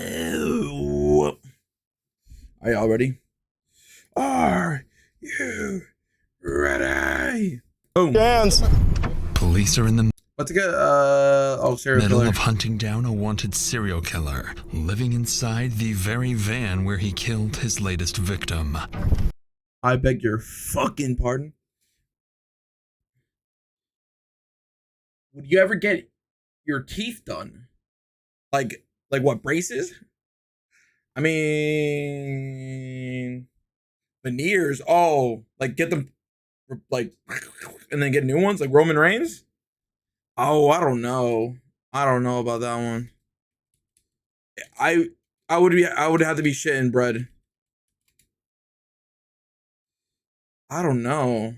Are y'all ready? Are you ready? Boom. Dance. Police are in the Let's get serial middle killer. of hunting down a wanted serial killer, living inside the very van where he killed his latest victim. I beg your fucking pardon. Would you ever get your teeth done? Like what, braces? I mean, veneers. Oh, like get them, like, and then get new ones, like Roman Reigns. Oh, I don't know. I don't know about that one. I would have to be shitting bread. I don't know.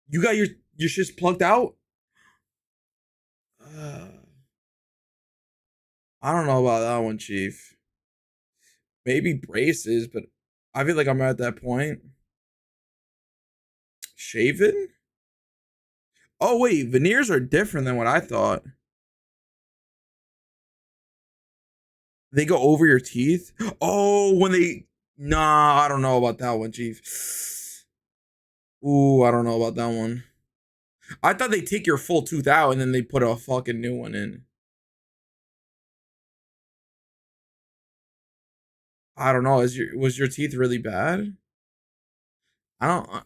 You got your shit's plugged out? I don't know about that one, Chief. Maybe braces, but I feel like I'm at that point. Shaven? Oh, wait. Veneers are different than what I thought. They go over your teeth? Oh, when they... Nah, I don't know about that one, Chief. Ooh, I don't know about that one. I thought they take your full tooth out and then they put a fucking new one in. I don't know. Was your teeth really bad? I don't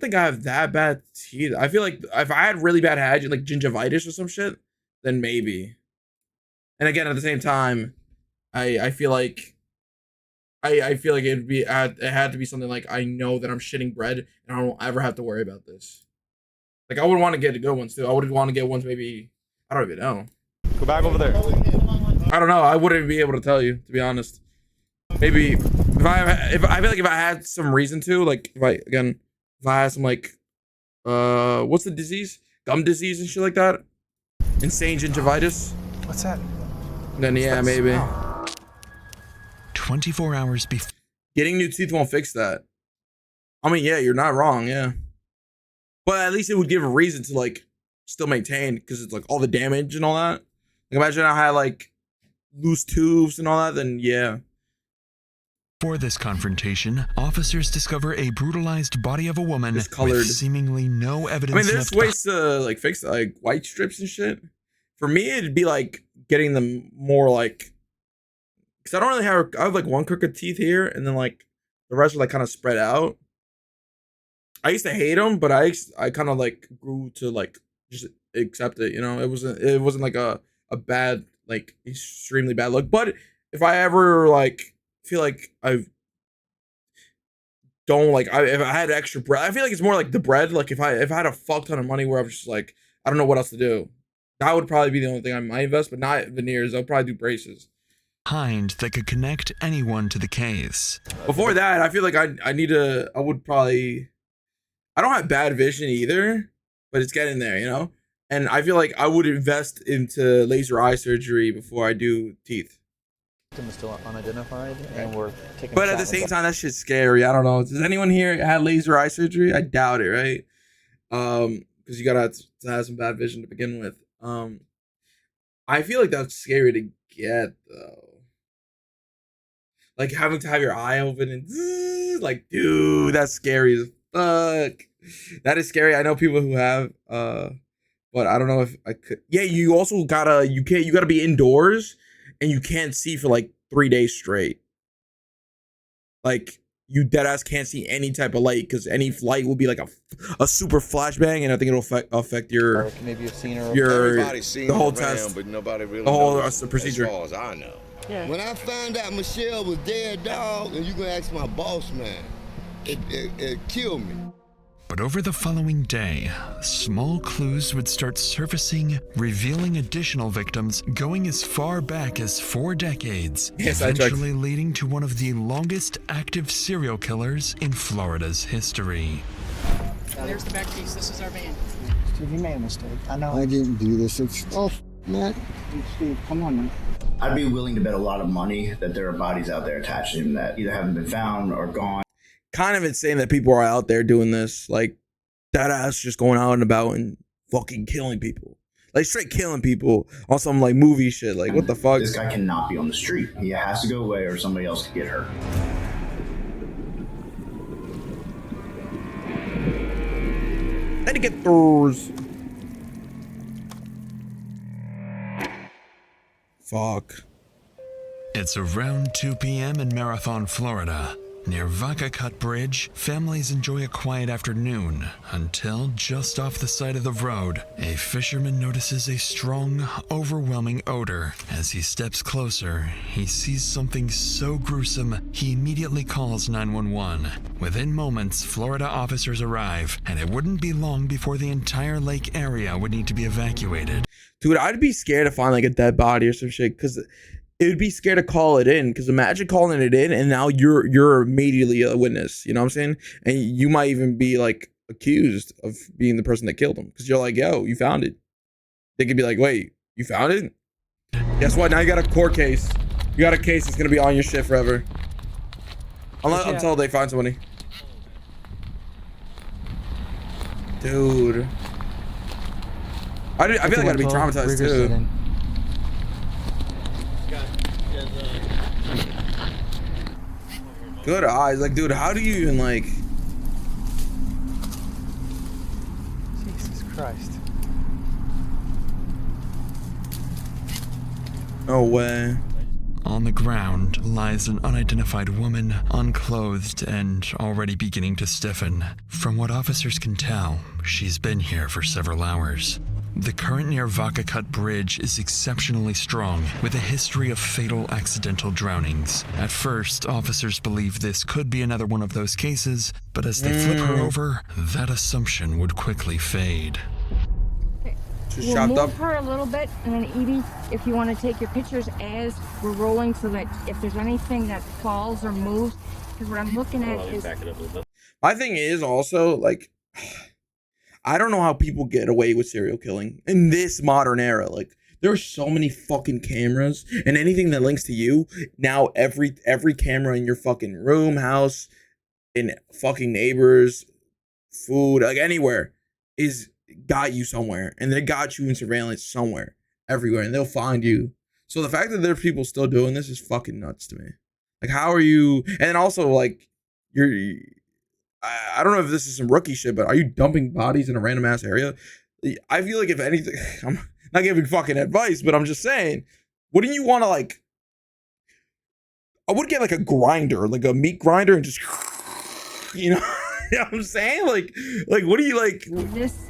think I have that bad teeth. I feel like if I had really bad like gingivitis or some shit, then maybe. And again, at the same time, I feel like I feel like it had to be something like I know that I'm shitting bread and I don't ever have to worry about this. Like I would want to get good ones too. I would want to get ones maybe, I don't even know. Go back over there. I don't know. I wouldn't be able to tell you, to be honest. Maybe if I feel like if I had some reason to, like if I had some like what's the disease? Gum disease and shit like that. Insane gingivitis. What's that? Then yeah, maybe. 24 hours before Getting new teeth won't fix that. I mean, yeah, you're not wrong, yeah. But at least it would give a reason to like still maintain, because it's like all the damage and all that. Like imagine I had like loose tubes and all that, then yeah. For this confrontation, officers discover a brutalized body of a woman with seemingly no evidence. I mean, there's ways to like fix like white strips and shit. For me, it'd be like getting them more like, because I don't really have, I have like one crooked teeth here, and then like the rest are like kind of spread out. I used to hate them, but I kind of like grew to like just accept it. You know, it wasn't like a bad, like extremely bad look. But if I ever like feel like I don't like, if I had extra bread, I feel like it's more like the bread. Like if I had a fuck ton of money where I was just like, I don't know what else to do, that would probably be the only thing I might invest, but not veneers. I'll probably do braces. That could connect anyone to the case. Before that, I feel like I would probably, I don't have bad vision either, but it's getting there, you know? And I feel like I would invest into laser eye surgery before I do teeth. Victim is still unidentified, and we're taking. But at the same time, that shit's scary. I don't know. Does anyone here had laser eye surgery? I doubt it, right? Because you gotta have some bad vision to begin with. I feel like that's scary to get though. Like having to have your eye open and like, dude, that's scary as fuck. That is scary. I know people who have, but I don't know if I could. Yeah, you also gotta be indoors and you can't see for like 3 days straight. Like you deadass can't see any type of light, because any light will be like a super flashbang, and I think it'll affect your maybe you've seen her. Everybody's seen the whole around, test, but nobody really the whole knows procedure. as far as I know. Yeah. When I found out Michelle was dead, dog, and you gonna ask my boss man, it killed me. But over the following day, small clues would start surfacing, revealing additional victims going as far back as 4 decades, eventually leading to one of the longest active serial killers in Florida's history. There's the back piece. This is our van. Steve, you made a mistake. I know. I didn't do this. It's man. Steve, come on now. I'd be willing to bet a lot of money that there are bodies out there attached to him that either haven't been found or gone. Kind of insane that people are out there doing this, like that ass just going out and about and fucking killing people. Like straight killing people on some like movie shit. Like what the fuck? This guy cannot be on the street. He has to go away or somebody else could get hurt. Let it get throws. Fuck. It's around 2 p.m. in Marathon, Florida. Near Vaca Cut Bridge, families enjoy a quiet afternoon until just off the side of the road, a fisherman notices a strong, overwhelming odor. As he steps closer, he sees something so gruesome, he immediately calls 911. Within moments, Florida officers arrive, and it wouldn't be long before the entire lake area would need to be evacuated. Dude, I'd be scared to find like a dead body or some shit because it would be scared to call it in. Because imagine calling it in and now you're immediately a witness. You know what I'm saying? And you might even be like accused of being the person that killed him because you're like, yo, you found it. They could be like, wait, you found it? Guess what? Now you got a court case. You got a case that's gonna be on your shit forever. Until they find somebody. Dude. I feel like I'd be traumatized too. Good eyes. Like, dude, how do you even like... Jesus Christ. No way. On the ground lies an unidentified woman, unclothed and already beginning to stiffen. From what officers can tell, she's been here for several hours. The current near Vaca Cut Bridge is exceptionally strong, with a history of fatal accidental drownings. At first, officers believed this could be another one of those cases, but as they flip her over, that assumption would quickly fade. We'll move her a little bit, and then Edie, if you want to take your pictures as we're rolling so that if there's anything that falls or moves, because what I'm looking at is... My thing is also, like... I don't know how people get away with serial killing in this modern era. Like, there's so many fucking cameras and anything that links to you. Now, every camera in your fucking room, house, in fucking neighbors, food, like anywhere, is got you somewhere. And they got you in surveillance somewhere, everywhere, and they'll find you. So the fact that there's people still doing this is fucking nuts to me. Like, how are you? And also, like, I don't know if this is some rookie shit, but are you dumping bodies in a random ass area? I feel like if anything, I'm not giving fucking advice, but I'm just saying, wouldn't you want to like, I would get like a grinder, like a meat grinder and just, you know, you know what I'm saying? Like what do you like? This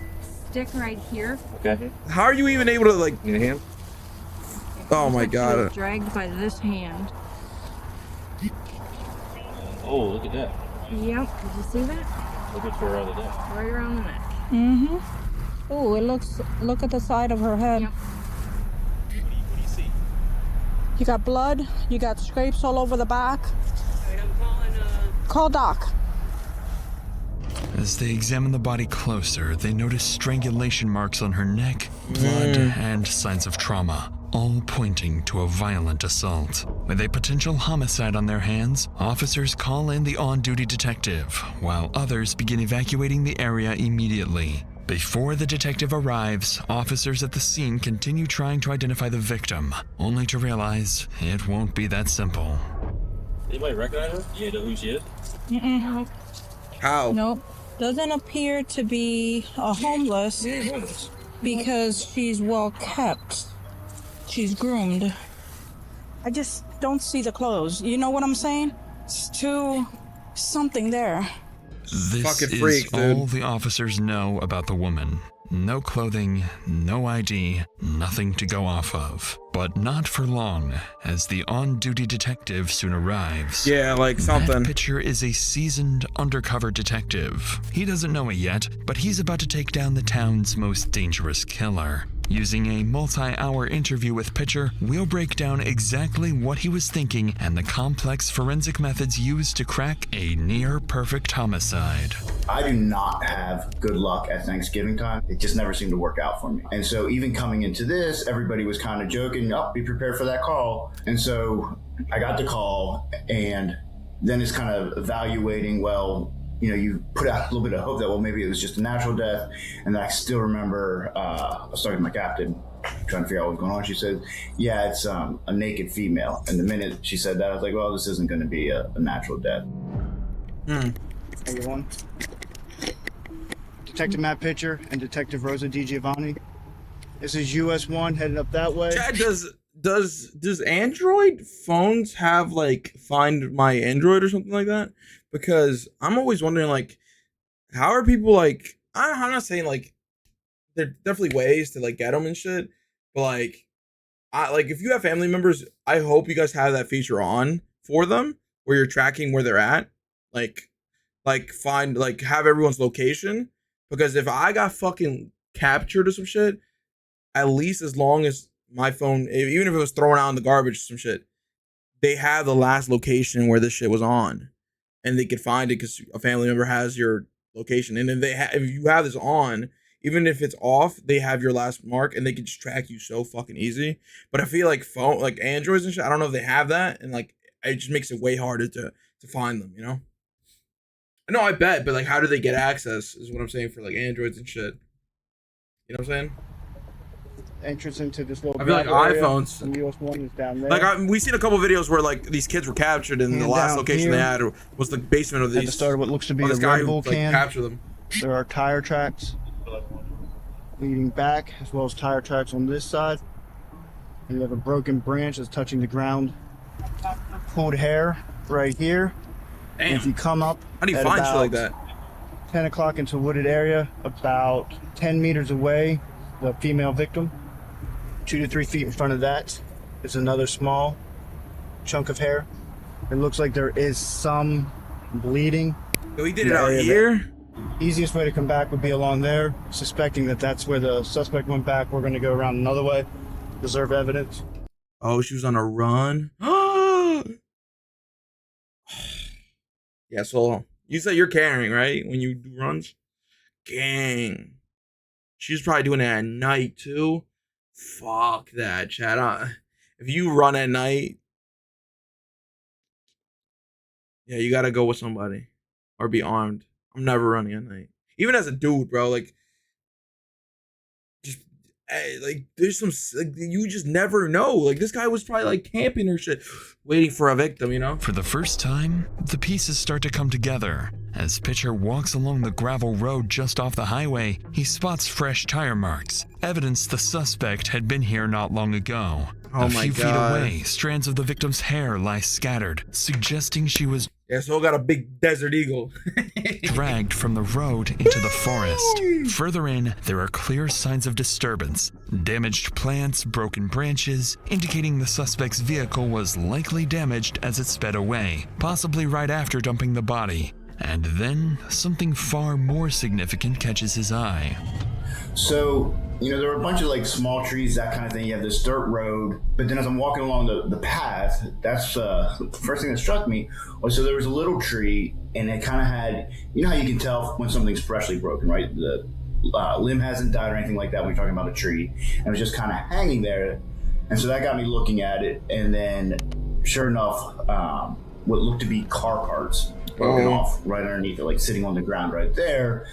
stick right here. Okay. How are you even able to like? Need a hand? Oh my God. Dragged by this hand. Oh, look at that. Yep, did you see that? Look at her around the neck. Right around the neck. Mm-hmm. Oh, look at the side of her head. Yep. What do you see? You got blood, you got scrapes all over the back. Alright, I'm calling, Call Doc. As they examine the body closer, they notice strangulation marks on her neck, blood, and signs of trauma, all pointing to a violent assault. With a potential homicide on their hands, officers call in the on-duty detective, while others begin evacuating the area immediately. Before the detective arrives, officers at the scene continue trying to identify the victim, only to realize it won't be that simple. Anybody recognize her? You know who she is? Mm-mm. How? Nope. Doesn't appear to be a homeless because she's well kept. She's groomed. I just don't see the clothes. You know what I'm saying? It's too something there. This Fucking freak, is all the officers know about the woman. No clothing, no ID, nothing to go off of. But not for long, as the on-duty detective soon arrives. Yeah, like something. That picture is a seasoned undercover detective. He doesn't know it yet, but he's about to take down the town's most dangerous killer. Using a multi-hour interview with Pitcher, we'll break down exactly what he was thinking and the complex forensic methods used to crack a near-perfect homicide. I do not have good luck at Thanksgiving time. It just never seemed to work out for me. And so even coming into this, everybody was kind of joking, oh, be prepared for that call. And so I got the call, and then it's kind of evaluating, well, you put out a little bit of hope that, well, maybe it was just a natural death. And then I still remember I was talking to my captain, trying to figure out what's going on. She said, yeah, it's a naked female. And the minute she said that, I was like, well, this isn't going to be a natural death. Everyone. Detective Matt Pitcher and Detective Rosa DiGiovanni. This is US 1 heading up that way. Chad, does Android phones have like Find My Android or something like that? Because I'm always wondering, like, how are people like? I'm not saying like there are definitely ways to like get them and shit, but like, if you have family members, I hope you guys have that feature on for them where you're tracking where they're at, like find like have everyone's location. Because if I got fucking captured or some shit, at least as long as my phone, even if it was thrown out in the garbage or some shit, they have the last location where this shit was on, and they could find it because a family member has your location. And if you have this on, even if it's off, they have your last mark, and they can just track you so fucking easy. But I feel like like Androids and shit, I don't know if they have that, and like it just makes it way harder to find them. No, I bet, but like, how do they get access? Is what I'm saying for like Androids and shit. You know what I'm saying? Entrance into this little. I feel like iPhones. And US 1 is down there. Like we seen a couple videos where like these kids were captured, and the last location they had was the basement of these. At the start of what looks to be a this guy Red Bull who like, can. captured them. There are tire tracks leading back, as well as tire tracks on this side. And you have a broken branch that's touching the ground. Pulled hair right here. Damn. And if you come up, how do you find shit like that? 10 o'clock into a wooded area, about 10 meters away, the female victim. 2 to 3 feet in front of that is another small chunk of hair. It looks like there is some bleeding. So he did it out here? Easiest way to come back would be along there. Suspecting that that's where the suspect went back, we're going to go around another way. Preserve evidence. Oh, she was on a run? Yeah, so you said you're carrying, right? When you do runs? Gang. She's probably doing it at night, too. Fuck that, Chad. If you run at night, yeah, you gotta go with somebody. Or be armed. I'm never running at night. Even as a dude, bro, like, just, like, there's some, like, you just never know. Like, this guy was probably, like, camping or shit, waiting for a victim, For the first time, the pieces start to come together. As Pitcher walks along the gravel road just off the highway, he spots fresh tire marks, evidence the suspect had been here not long ago. A few feet away, strands of the victim's hair lie scattered, suggesting she was got a big desert eagle. dragged from the road into the forest. Further in, there are clear signs of disturbance. Damaged plants, broken branches, indicating the suspect's vehicle was likely damaged as it sped away, possibly right after dumping the body. And then, something far more significant catches his eye. So, there were a bunch of like small trees, that kind of thing. You have this dirt road, but then as I'm walking along the path, that's the first thing that struck me was, so there was a little tree, and it kind of had, how you can tell when something's freshly broken, right? The limb hasn't died or anything like that when you're talking about a tree, and it was just kind of hanging there. And so that got me looking at it, and then sure enough, what looked to be car parts broken off right underneath it, like sitting on the ground right there.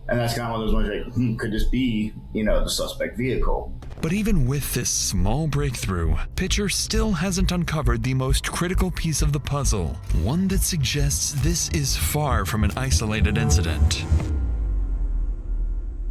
And that's kind of one of those ones like, could this be, the suspect vehicle? But even with this small breakthrough, Pitcher still hasn't uncovered the most critical piece of the puzzle, one that suggests this is far from an isolated incident.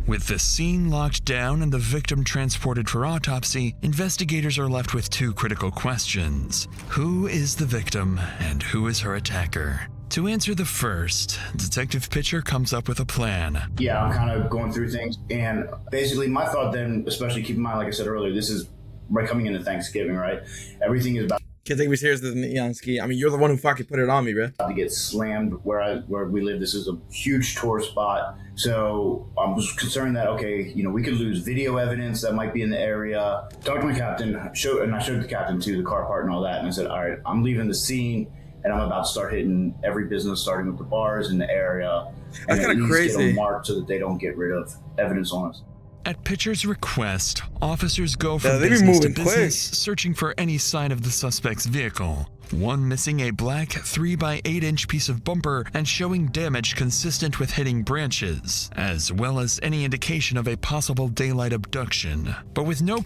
With the scene locked down and the victim transported for autopsy, investigators are left with 2 critical questions. Who is the victim and who is her attacker? To answer the first, Detective Pitcher comes up with a plan. Yeah, I'm kind of going through things, and basically my thought then, especially keep in mind, like I said earlier, this is right coming into Thanksgiving, right? Everything is about Can't take me seriously than Neon Ski. I mean, you're the one who fucking put it on me, bro. to get slammed where we live. This is a huge tourist spot. So I was concerned that, we could lose video evidence that might be in the area. Talked to my captain, and I showed the captain too, the car part and all that. And I said, all right, I'm leaving the scene, and I'm about to start hitting every business, starting with the bars in the area. That's kind of crazy. Get them marked so that they don't get rid of evidence on us. At Pitcher's request, officers go Yeah, from they be business to moving business, quick. searching for any sign of the suspect's vehicle. One missing a black 3x8-inch piece of bumper and showing damage consistent with hitting branches, as well as any indication of a possible daylight abduction. But with no...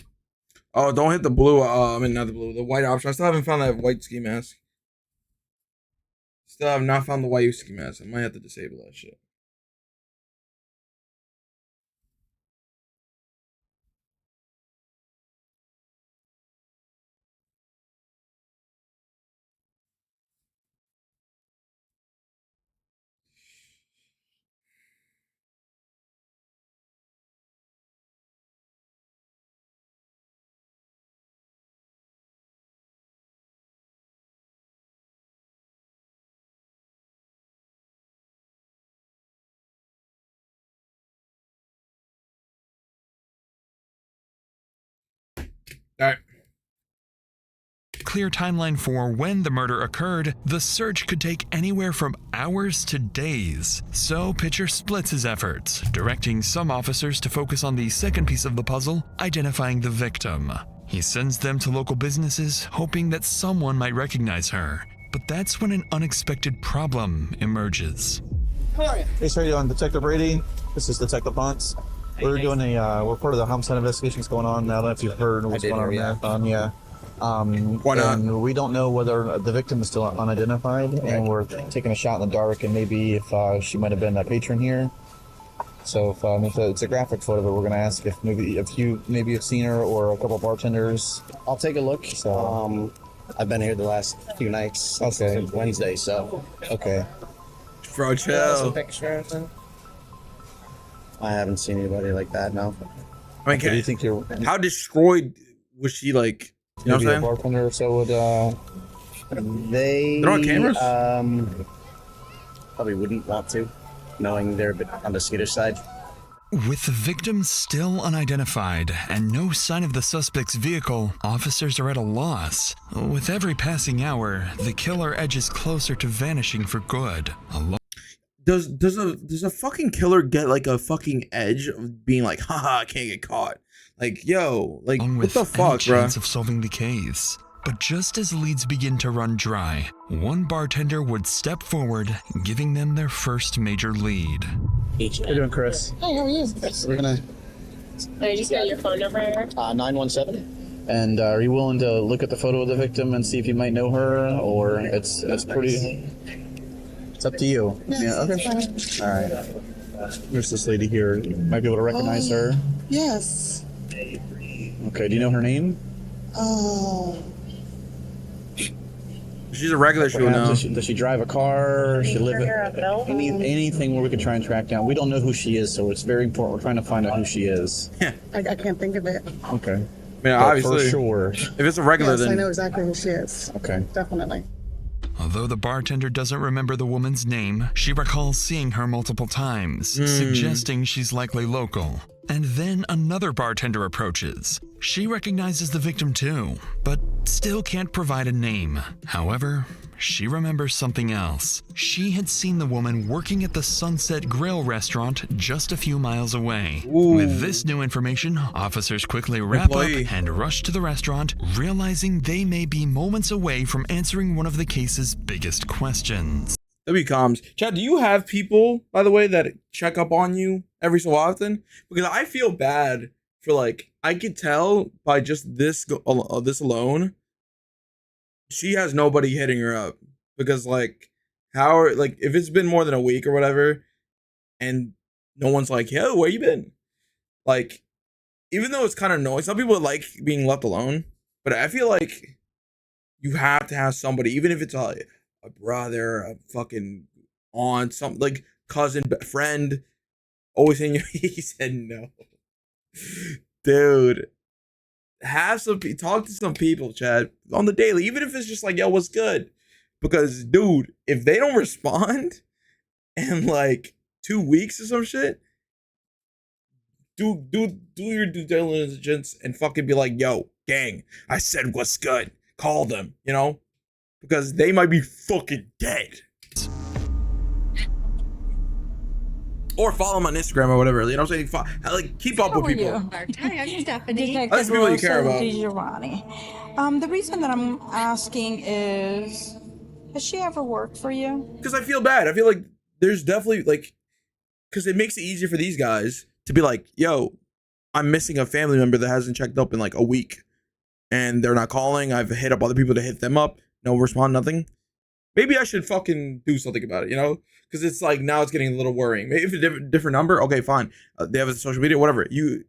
Oh, don't hit the blue, I mean, not the blue, the white option. I still haven't found that white ski mask. Still have not found the white ski mask. I might have to disable that shit. All right. Clear timeline for when the murder occurred, the search could take anywhere from hours to days. So Pitcher splits his efforts, directing some officers to focus on the second piece of the puzzle, identifying the victim. He sends them to local businesses, hoping that someone might recognize her. But that's when an unexpected problem emerges. How are you? Hey, sir, on Detective Brady. This is Detective Ponce. We're doing we're part of the homicide investigations going on. I don't know if you've heard what's going on in Marathon. Yeah. Why not? And we don't know whether the victim is still unidentified, and we're taking a shot in the dark, and maybe if she might have been a patron here. So if it's a graphic photo, but we're going to ask if you have seen her or a couple of bartenders. I'll take a look. So I've been here the last few nights. Okay. Since Wednesday, so. Okay. Bro, chill. I haven't seen anybody like that, no. I mean, Do you think you're how destroyed was she, like, you know what I'm maybe a saying? bartender or so would They're on cameras? Probably wouldn't want to, knowing they're a bit on the skittish side. With the victim still unidentified and no sign of the suspect's vehicle, officers are at a loss. With every passing hour, the killer edges closer to vanishing for good. Does a fucking killer get like a fucking edge of being like, haha, I can't get caught? Like, yo, like, what the fuck, bro? Chance of solving the case. But just as leads begin to run dry, one bartender would step forward, giving them their first major lead. How you doing, Chris? Hey, how are you? We're gonna. I just got your phone number. 917. And are you willing to look at the photo of the victim and see if you might know her, or it's pretty? It's up to you. Yeah. Okay. All right. There's this lady here. You might be able to recognize her. Yes. Okay. Do you know her name? Oh. She's a regular shoe now. Does she drive a car? Does she live anything where we could try and track down? We don't know who she is, so it's very important. We're trying to find out who she is. Yeah. I can't think of it. Okay. Yeah, obviously. For sure. If it's a regular, yes, then I know exactly who she is. Okay. Definitely. Although the bartender doesn't remember the woman's name, she recalls seeing her multiple times, suggesting she's likely local. And then another bartender approaches. She recognizes the victim too, but still can't provide a name. However, she remembers something else. She had seen the woman working at the Sunset Grill restaurant just a few miles away. Ooh. With this new information, officers quickly wrap up and rush to the restaurant, realizing they may be moments away from answering one of the case's biggest questions. WComs. Chad, do you have people, by the way, that check up on you every so often? Because I feel bad for, like, I could tell by just this alone, she has nobody hitting her up. Because, like, if it's been more than a week or whatever, and no one's like, yo, where you been? Like, even though it's kind of annoying, some people like being left alone, but I feel like you have to have somebody, even if it's a brother, a fucking aunt, something like cousin, friend, always in your. He said no, dude. Talk to some people, Chad, on the daily, even if it's just like, yo, what's good? Because, dude, if they don't respond in like 2 weeks or some shit, do your due diligence and fucking be like, yo, gang, I said what's good. Call them, you know. Because they might be fucking dead. Or follow him on Instagram or whatever. You know what I'm saying? Like, keep up with people. Hi, I'm Stephanie. That's the people you care about. The reason that I'm asking is, has she ever worked for you? Because I feel bad. I feel like there's definitely like, because it makes it easier for these guys to be like, yo, I'm missing a family member that hasn't checked up in like a week, and they're not calling. I've hit up other people to hit them up. No respond, nothing. Maybe I should fucking do something about it, you know? Because it's like, now it's getting a little worrying. Maybe if it's a different number, okay, fine. They have a social media, whatever. If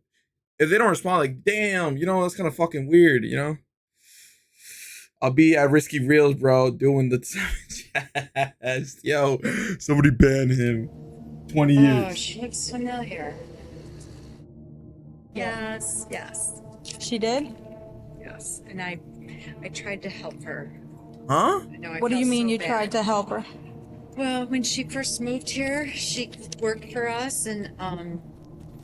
they don't respond, like, damn, you know, that's kind of fucking weird, you know? I'll be at Risky Reels, bro, doing the chest. Yo, somebody ban him. 20 years. Oh, she looks familiar. Yes, yes. She did? Yes. And I tried to help her. Huh? What do you mean you tried to help her? Well, when she first moved here, she worked for us, and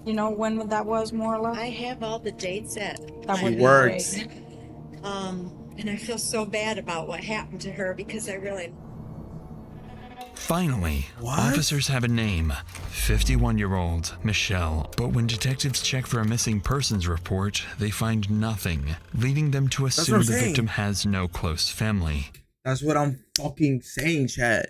you know when that was, more or less? I have all the dates that She worked. And I feel so bad about what happened to her because I really. Finally, officers have a name, 51-year-old Michelle. But when detectives check for a missing persons report, they find nothing, leading them to assume the victim has no close family. That's what I'm fucking saying, chat.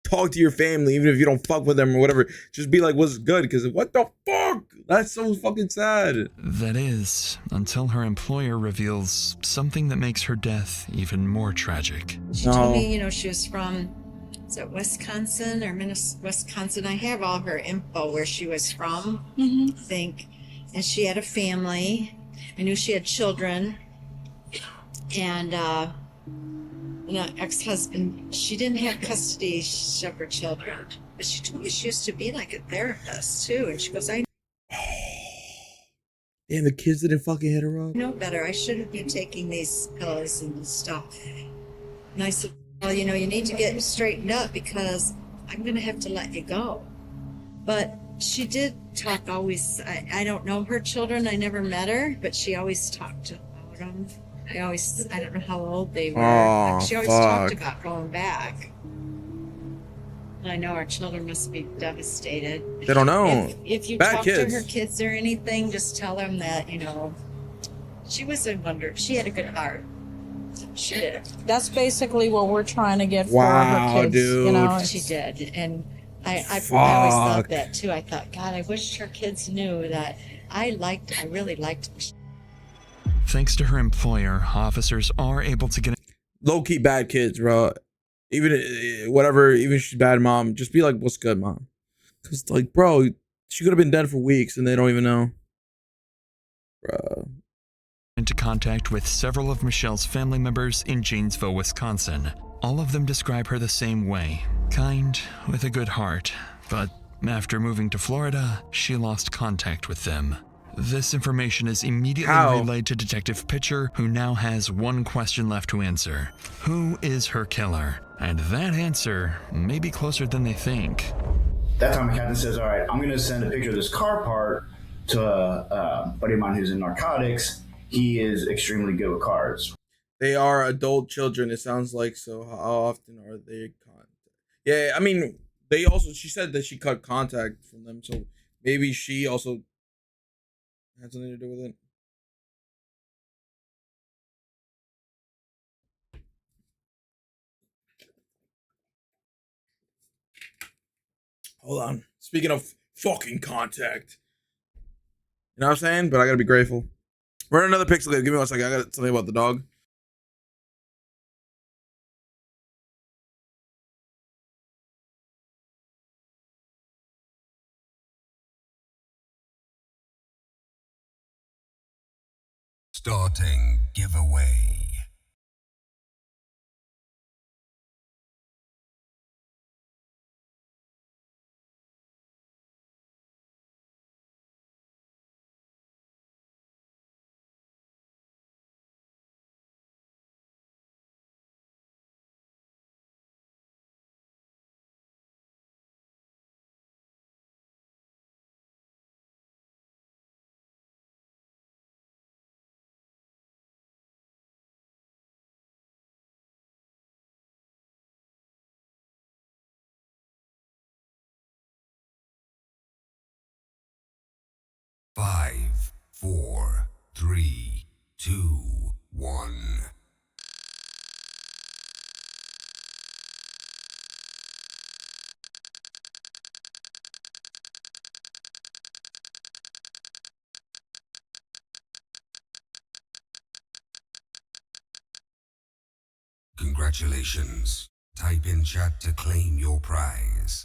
Talk to your family, even if you don't fuck with them or whatever. Just be like, what's good? Because what the fuck? That's so fucking sad. That is, until her employer reveals something that makes her death even more tragic. She told me, you know, she was from, is it Wisconsin or Minnesota? Wisconsin. I have all her info where she was from, I think. And she had a family. I knew she had children. And, you know, ex-husband, she didn't have custody of her children. But she told me she used to be like a therapist, too. And she goes, I Damn, the kids didn't fucking hit her up. know better. I shouldn't be taking these pills and stuff. And I said, well, you know, you need to get straightened up because I'm going to have to let you go. But she did talk always. I don't know her children. I never met her, but she always talked about them. I don't know how old they were. Oh, she always talked about going back. And I know our children must be devastated. They don't know. If you Bad talk kids. to her kids or anything, just tell them that, you know, she was a wonder. She had a good heart. She did. That's basically what we're trying to get Wow, for her kids. dude. You know, She did. And I always Fuck. thought that too. I thought, God, I wish her kids knew that I really liked. Thanks to her employer, officers are able to get Low-key bad kids, bro. Even whatever, even if she's bad mom, just be like, what's good, mom? Because, like, bro, she could have been dead for weeks and they don't even know. Bro. into contact with several of Michelle's family members in Janesville, Wisconsin. All of them describe her the same way, kind, with a good heart, but after moving to Florida, she lost contact with them. This information is immediately relayed to Detective Pitcher, who now has one question left to answer. Who is her killer? And that answer may be closer than they think. That time the captain says, all right, I'm going to send a picture of this car part to a buddy of mine who's in narcotics. He is extremely good with cars. They are adult children, it sounds like. So how often are they Yeah, I mean, they also, she said that she cut contact from them, so maybe she also had something to do with it. Hold on. Speaking of fucking contact. You know what I'm saying? But I gotta be grateful. Run another pixel. Give me 1 second. I got something about the dog. Starting giveaway. 5, 4, 3, 2, 1. Congratulations. Type in chat to claim your prize.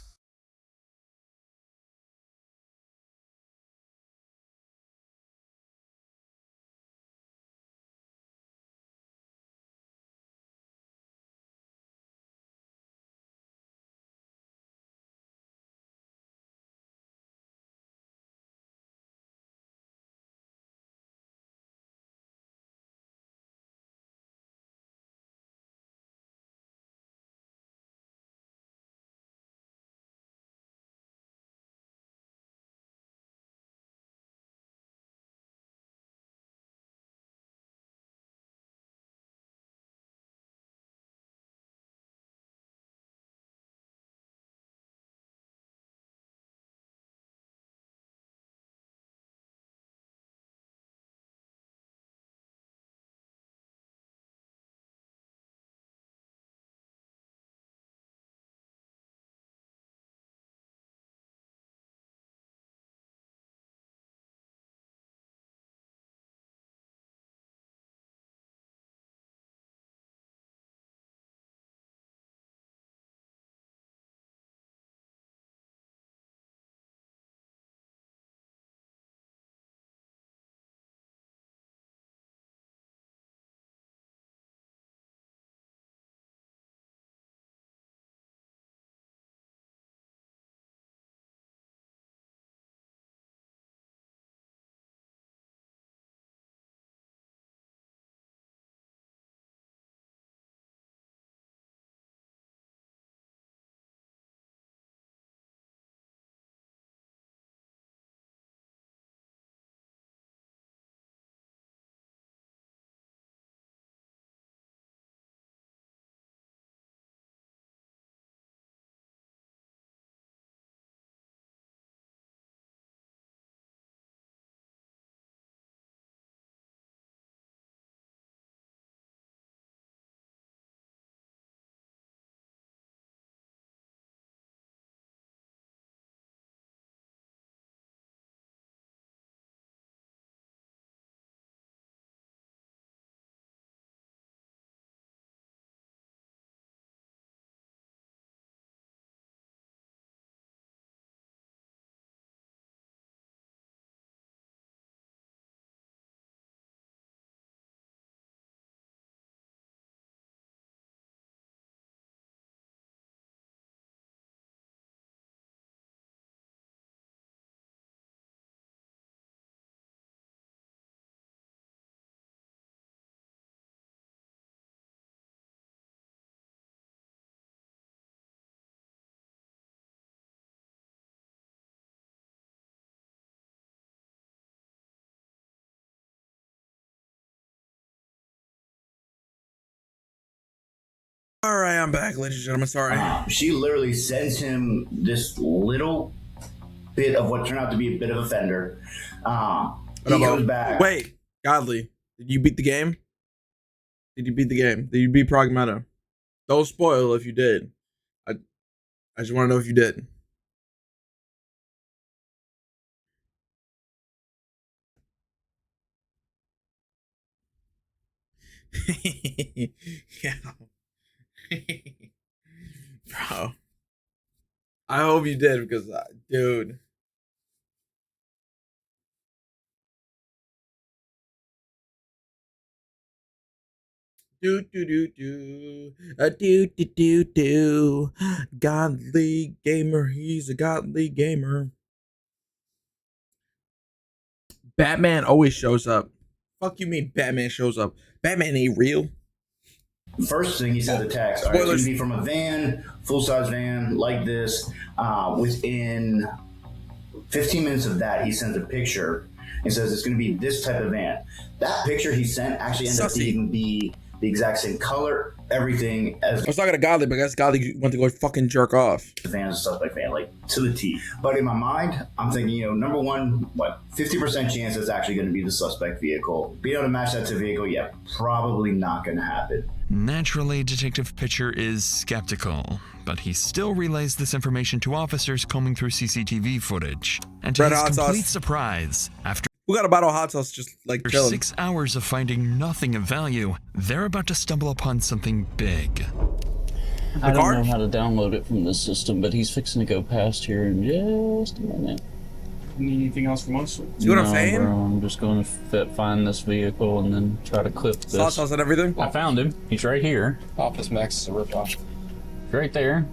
All right, I'm back, ladies and gentlemen. Sorry. She literally sends him this little bit of what turned out to be a bit of a fender. He goes back. Wait, Godly, did you beat the game? Did you beat the game? Did you beat Pragmata? Don't spoil if you did. I just want to know if you did. Yeah. Bro. I hope you did because, dude. Do do do do do do do do. Godly gamer, he's a godly gamer. Batman always shows up. Fuck you mean Batman shows up? Batman ain't real. First thing he sent the text, all right, it's going to be from a van, full-size van like this. Within 15 minutes of that, he sends a picture and says it's going to be this type of van. That picture he sent actually ended up being the exact same color, everything as I was talking to Godly, but I guess Godly went to go fucking jerk off. the van is a suspect van, like to the T. But in my mind, I'm thinking, you know, number one, 50% chance it's actually going to be the suspect vehicle. Being able to match that to vehicle, yeah, probably not going to happen. Naturally, Detective Pitcher is skeptical, but he still relays this information to officers combing through CCTV footage. And to Red his hot complete sauce. surprise, after Who got a bottle of hot sauce just like chilling? 6 hours of finding nothing of value, they're about to stumble upon something big. I don't know how to download it from this system, but he's fixing to go past here in just a minute. Need anything else from us? See what I'm saying? Bro, I'm just going to find this vehicle and then try to clip this. Hot sauce and everything? I found him. He's right here. Office Max is a ripoff. Right there.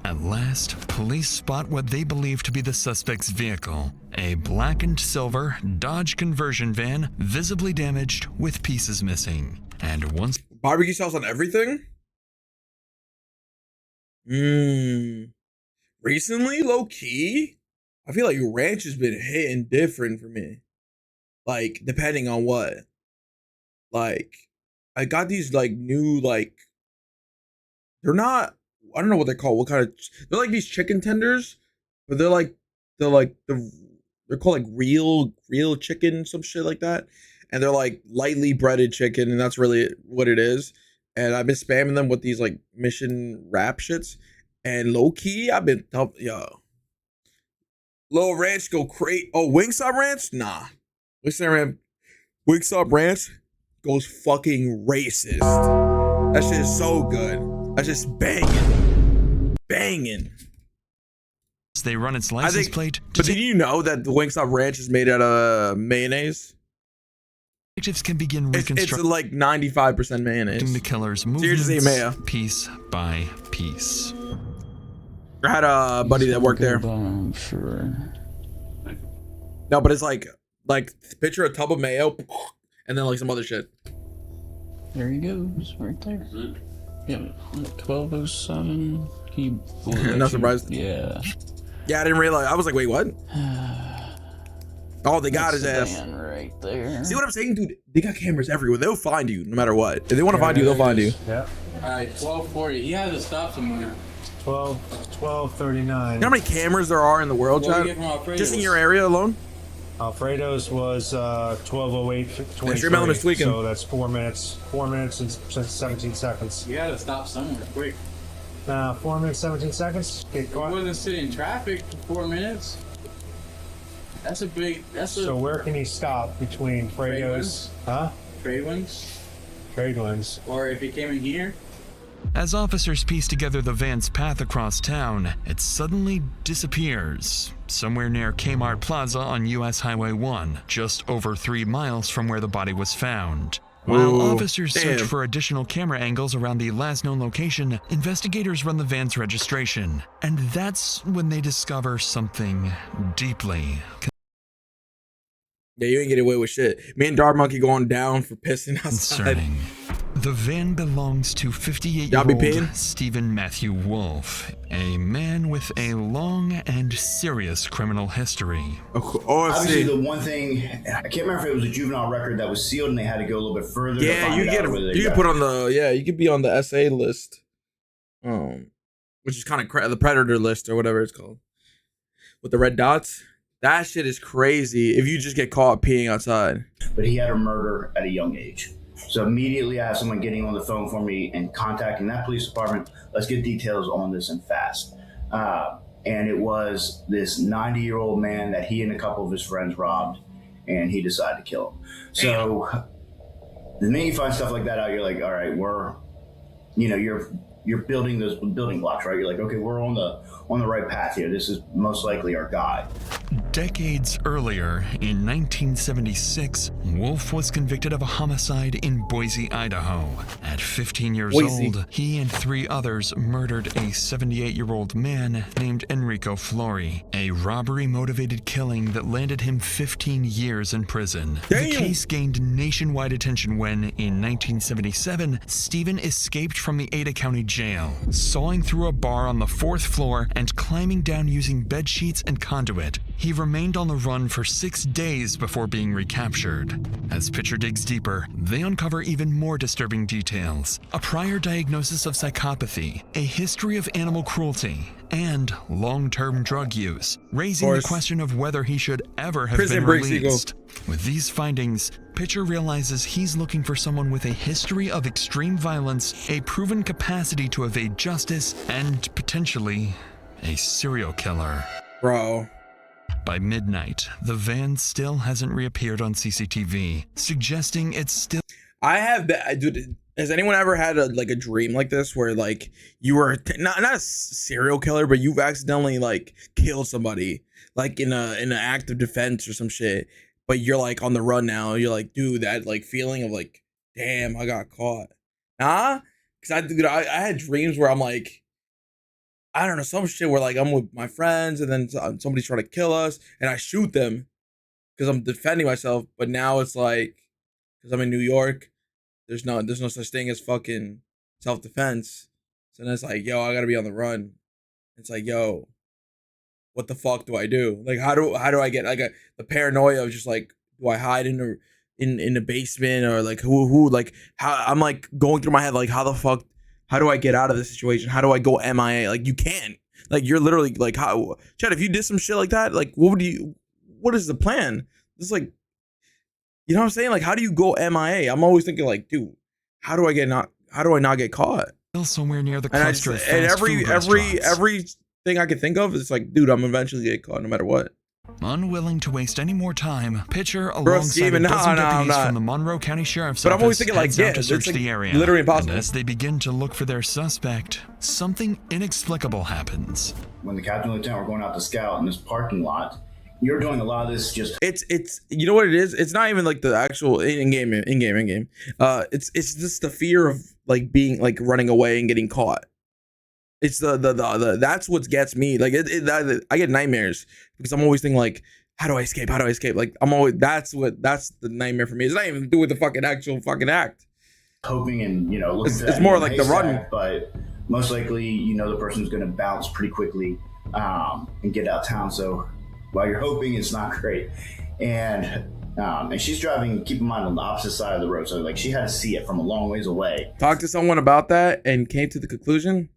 At last, police spot what they believe to be the suspect's vehicle, a black and silver Dodge conversion van, visibly damaged with pieces missing. And once barbecue sauce on everything? Recently, low key, I feel like ranch has been hitting different for me. Like, depending on what. Like, I got these like new they're not, I don't know what they're called. What kind of, they're like these chicken tenders, but they're called like real chicken, some shit like that. And they're like lightly breaded chicken, and that's really what it is. And I've been spamming them with these like mission wrap shits. And low key, I've been Little Ranch go crazy. Oh, Wingstop Ranch? Nah. Wingstop Ranch goes fucking racist. That shit is so good. That's just banging. Banging. they run its license plate. But did you know that the Wingstop Ranch is made out of mayonnaise? Detectives can begin reconstructing. It's like 95% mayonnaise. The killer's So you're just movements, eating mayo. piece by piece. I had a buddy that worked there. I'm sure. No, but it's like picture a tub of mayo and then like some other shit. There he goes, right there. Yeah, 1207. He. Not surprised. Yeah. Yeah, I didn't realize. I was like, wait, what? Oh, they got his That's ass. the man right there. See what I'm saying, dude? They got cameras everywhere. They'll find you no matter what. If they want to find you, they'll find you. Yeah. All right, 1240. He has to stop somewhere. 1239. You know how many cameras there are in the world, What do Chad? we get from Alfredo's? Just in your area alone? Alfredo's was 1208 Extreme Element's tweaking. So that's 4 minutes. 4 minutes and 17 seconds. You gotta stop somewhere quick. 4 minutes, 17 seconds. Okay, I wasn't sitting in traffic for 4 minutes. That's a big. So where can he stop between Fredo's? Huh? Trade ones? Trade ones. Or if he came in here? As officers piece together the van's path across town, it suddenly disappears. Somewhere near Kmart Plaza on US Highway 1, just over 3 miles from where the body was found. While Ooh, officers search damn. for additional camera angles around the last known location, investigators run the van's registration. And that's when they discover something deeply Yeah, you ain't getting away with shit. Me and Dark Monkey going down for pissing outside. concerning. The van belongs to Y'all be 58-year-old peeing? Stephen Matthew Wolf, a man with a long and serious criminal history. Obviously, the one thing I can't remember if it was a juvenile record that was sealed and they had to go a little bit further. Yeah, to find you out get whether they you can got put it. on the you could be on the SA list, which is kind of the Predator list or whatever it's called, with the red dots. That shit is crazy. If you just get caught peeing outside. But he had a murder at a young age. So immediately I have someone getting on the phone for me and contacting that police department. Let's get details on this and fast. And it was this 90-year-old man that he and a couple of his friends robbed, and he decided to kill him. So the minute you find stuff like that out, you're like, all right, you're building those building blocks, right? You're like, okay, we're on the right path here. This is most likely our guy. Decades earlier, in 1976, Wolf was convicted of a homicide in Boise, Idaho. At 15 years Boise. old, he and 3 others murdered a 78-year-old man named Enrico Flori, a robbery-motivated killing that landed him 15 years in prison. The case gained nationwide attention when, in 1977, Stephen escaped from the Ada County Jail, sawing through a bar on the 4th floor and climbing down using bed sheets and conduit. he remained on the run for 6 days before being recaptured. As Pitcher digs deeper, they uncover even more disturbing details. A prior diagnosis of psychopathy, a history of animal cruelty, and long-term drug use, raising the question of whether he should ever have been released. With these findings, Pitcher realizes he's looking for someone with a history of extreme violence, a proven capacity to evade justice, and potentially a serial killer. Bro. By midnight, the van still hasn't reappeared on CCTV, suggesting it's still... Dude, has anyone ever had a dream like this where like you were not a serial killer, but you've accidentally like killed somebody like in an act of defense or some shit, but you're like on the run now. You're like, dude, that like feeling of like, damn, I got caught. Nah, because I had dreams where I'm like, I don't know, some shit where like I'm with my friends and then somebody's trying to kill us and I shoot them because I'm defending myself. But now it's like, because I'm in New York, there's no such thing as fucking self-defense. So then it's like, yo, I gotta be on the run. It's like, yo, what the fuck do I do? Like, how do I get like the paranoia of just like, do I hide in the basement or like who like how I'm like going through my head like how the fuck, how do I get out of this situation? How do I go MIA? Like you can't. Like you're literally like, how, Chad, if you did some shit like that, like what is the plan? It's like, you know what I'm saying? Like, how do you go MIA? I'm always thinking like, dude, how do I not get caught? Still somewhere near the And, cluster of and fast food restaurants. everything I could think of is like, dude, I'm eventually get caught no matter what. Unwilling to waste any more time, Pitcher alongside a dozen deputies from the Monroe County Sheriff's But I'm always Office thinking like, heads yeah, out to it's search like the area. literally impossible. And as they begin to look for their suspect, something inexplicable happens. When the captain and lieutenant were going out to scout in this parking lot, you're doing a lot of this just... It's you know what it is? It's not even like the actual in-game. It's just the fear of like being like running away and getting caught. It's the that's what gets me. Like I get nightmares because I'm always thinking like, how do I escape? How do I escape? Like I'm always, that's the nightmare for me. It's not even to do with the fucking actual fucking act. Hoping and, you know, looking for it's more like the run. But most likely, you know, the person's going to bounce pretty quickly and get out of town. So while you're hoping, it's not great. And she's driving, keep in mind, on the opposite side of the road. So like she had to see it from a long ways away. Talked to someone about that and came to the conclusion,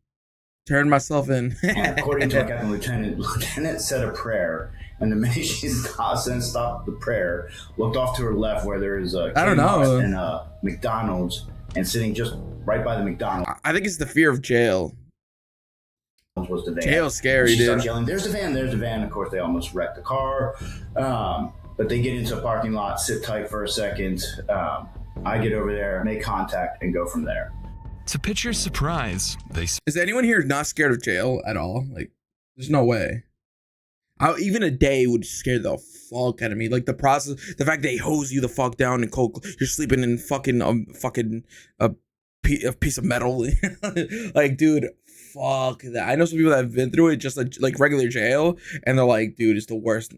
turned myself in. And according to our captain lieutenant said a prayer. And the minute she stopped the prayer, looked off to her left where there is a and a McDonald's, and sitting just right by the McDonald's. I think it's the fear of jail. Was the van. Jail's scary, she starts dude. Yelling, there's the van, there's the van. Of course, they almost wrecked the car. But they get into a parking lot, sit tight for a second. I get over there, make contact, and go from there. To Pitcher's surprise, is anyone here not scared of jail at all? Like, there's no way. Even a day would scare the fuck out of me. Like the process, the fact they hose you the fuck down and you're sleeping in fucking a piece of metal. Like, dude, fuck that. I know some people that have been through it, just like regular jail, and they're like, dude, it's the worst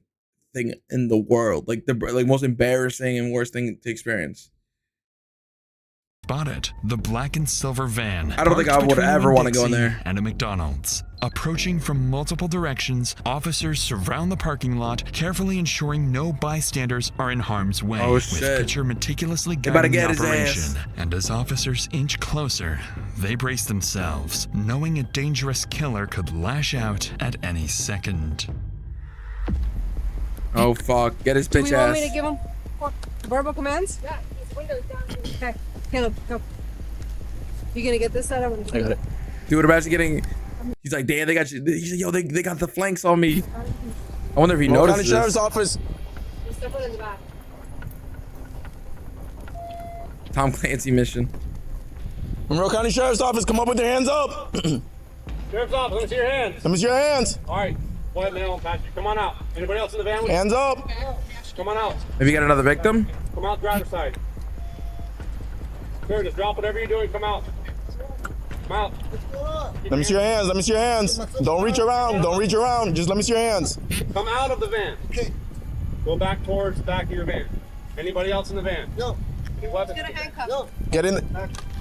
thing in the world. Like the most embarrassing and worst thing to experience. Spotted the black and silver van. I don't think I would ever want to go in there. And a McDonald's. Approaching from multiple directions, officers surround the parking lot, carefully ensuring no bystanders are in harm's way. Oh, with shit. Pitcher meticulously guiding the operation. And as officers inch closer, they brace themselves, knowing a dangerous killer could lash out at any second. Oh fuck! Get his bitch ass. Do you want me to give him verbal commands? Yeah, his window's down. Okay. Caleb, go. You gonna get this side? I got it. Dude, imagine getting. He's like, damn, they got you. He's like, yo, they got the flanks on me. I wonder if he Monroe noticed County this. Sheriff's Office. in the back. Tom Clancy mission. Monroe County Sheriff's Office, come up with your hands up. Sheriff's Office, let me see your hands. Let me see your hands. All right, go ahead, man. Patrick, come on out. Anybody else in the van with you? Hands up. Come on out. Have you got another victim? Come out driver's side. Sure, just drop whatever you're doing. Come out. Come out. Let me see your hands. Let me see your hands. Don't reach around. Don't reach around. Just let me see your hands. Come out of the van. Go back towards the back of your van. Anybody else in the van? No. Any weapons? Get a handcuff. No. Get in.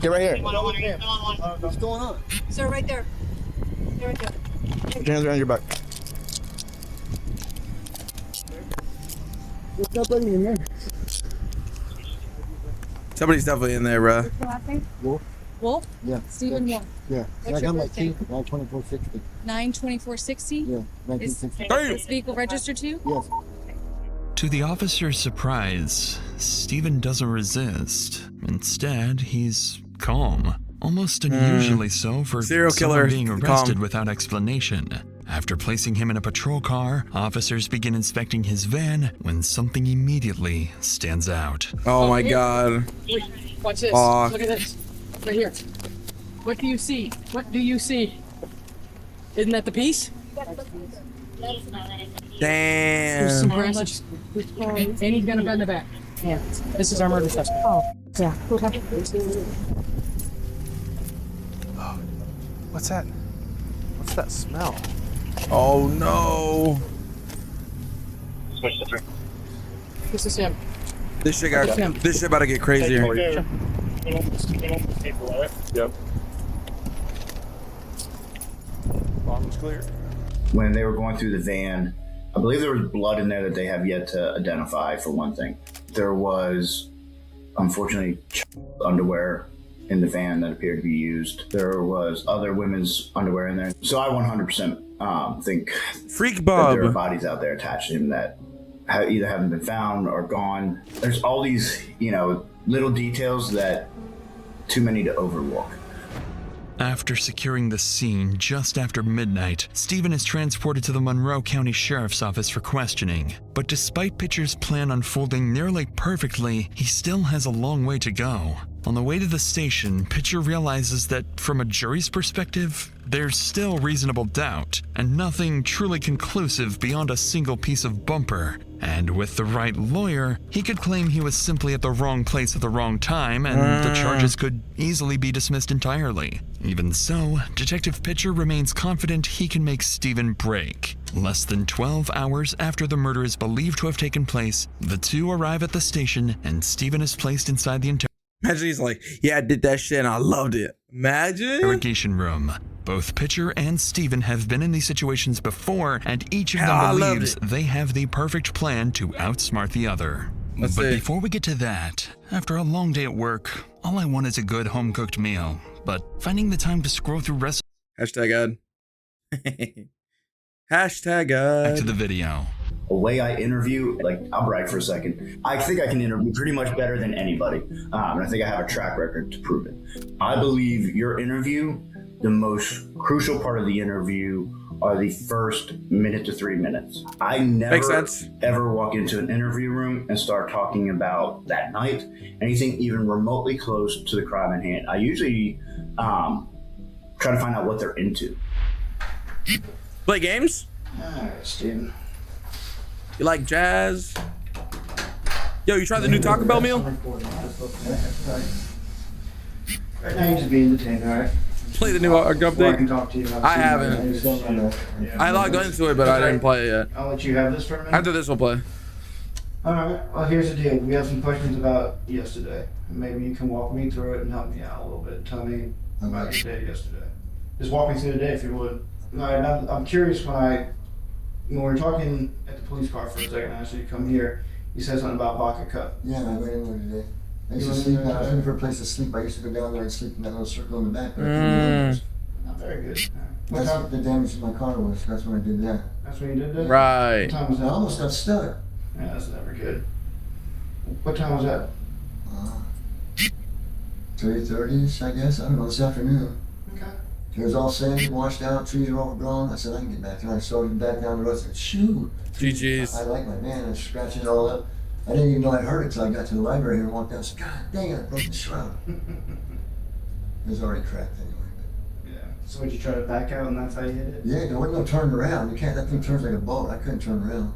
Get right here. What's going on? Sir, right there. Right there. Put your hands around your back. There's nobody in there. Somebody's definitely in there, bro. What's your last name? Wolf? Wolf? Yeah. Stephen Wolf. Yeah. What's I your got my birthday? key. 92460. 92460? Yeah. Is 1960. this vehicle registered to you? Yes. To the officer's surprise, Stephen doesn't resist. Instead, he's calm. Almost unusually so for Serial someone killer, being arrested calm. without explanation. After placing him in a patrol car, officers begin inspecting his van when something immediately stands out. Oh my god. Wait, watch this. Fuck. Look at this. Right here. What do you see? What do you see? Isn't that the piece? There's some Damn. grass. And he's gonna bend the back. Yeah. This is our murder suspect. Oh, yeah. What's that? What's that smell? Oh no. Switch to 3. This is him. This shit about to get crazier. Yep. Bomb's clear. When they were going through the van, I believe there was blood in there that they have yet to identify, for one thing. There was, unfortunately, underwear in the van that appeared to be used. There was other women's underwear in there. So I 100% think Freak that Bob. there are bodies out there attached to him that either haven't been found or gone. There's all these, little details that too many to overlook. After securing the scene just after midnight, Stephen is transported to the Monroe County Sheriff's Office for questioning. But despite Pitcher's plan unfolding nearly perfectly, he still has a long way to go. On the way to the station, Pitcher realizes that from a jury's perspective, there's still reasonable doubt, and nothing truly conclusive beyond a single piece of bumper. And with the right lawyer, he could claim he was simply at the wrong place at the wrong time, and the charges could easily be dismissed entirely. Even so, Detective Pitcher remains confident he can make Stephen break. Less than 12 hours after the murder is believed to have taken place, the two arrive at the station, and Stephen is placed inside the Imagine he's like, yeah, I did that shit and I loved it. Imagine. interrogation room. Both Pitcher and Stephen have been in these situations before, and each of Hell, I them loved believes it. they have the perfect plan to outsmart the other. Let's But see. before we get to that, after a long day at work, all I want is a good home-cooked meal. But finding the time to scroll through recipes. Hashtag ad. Hashtag Back to ad. the video. The way I interview, I'll brag for a second. I think I can interview pretty much better than anybody. And I think I have a track record to prove it. I believe your interview, the most crucial part of the interview are the first minute to 3 minutes. I never ever walk into an interview room and start talking about that night, anything even remotely close to the crime at hand. I usually try to find out what they're into. Play games? Alright, Steven. You like jazz? Yo, you tried the new Taco Bell meal? Right now, you just be entertained, all right? Play the new update? I haven't. I logged into it, but I didn't play it yet. I'll let you have this for a minute. After this, we'll play. All right. Well, here's the deal. We have some questions about yesterday. Maybe you can walk me through it and help me out a little bit. Tell me about your day yesterday. Just walk me through the day, if you would. All right. I'm curious when we were talking at the police car for a second, I said you come here. You said something about vodka cup. Yeah, I went in there today. I used to sleep. I was looking for a place to sleep. I used to go down there and sleep in that little circle in the back. But I couldn't do that. Not very good. That's how the damage to my car was. That's when I did that. That's when you did that? Right. What time was I that? almost got stuck. Yeah, that's never good. What time was that? 3:30ish, I guess. I don't know, this afternoon. Okay. It was all sandy, washed out, trees were overgrown. I said, I can get back there. I started back down the road. I said, shoot. GG's. I like my man. I scratched it all up. I didn't even know I'd heard it until I got to the library here and walked down. I said, God dang it, I broke the shroud. It was already cracked anyway. Yeah. So would you try to back out and that's how you hit it? Yeah, there wasn't no turning around. You can't, that thing turns like a boat. I couldn't turn around.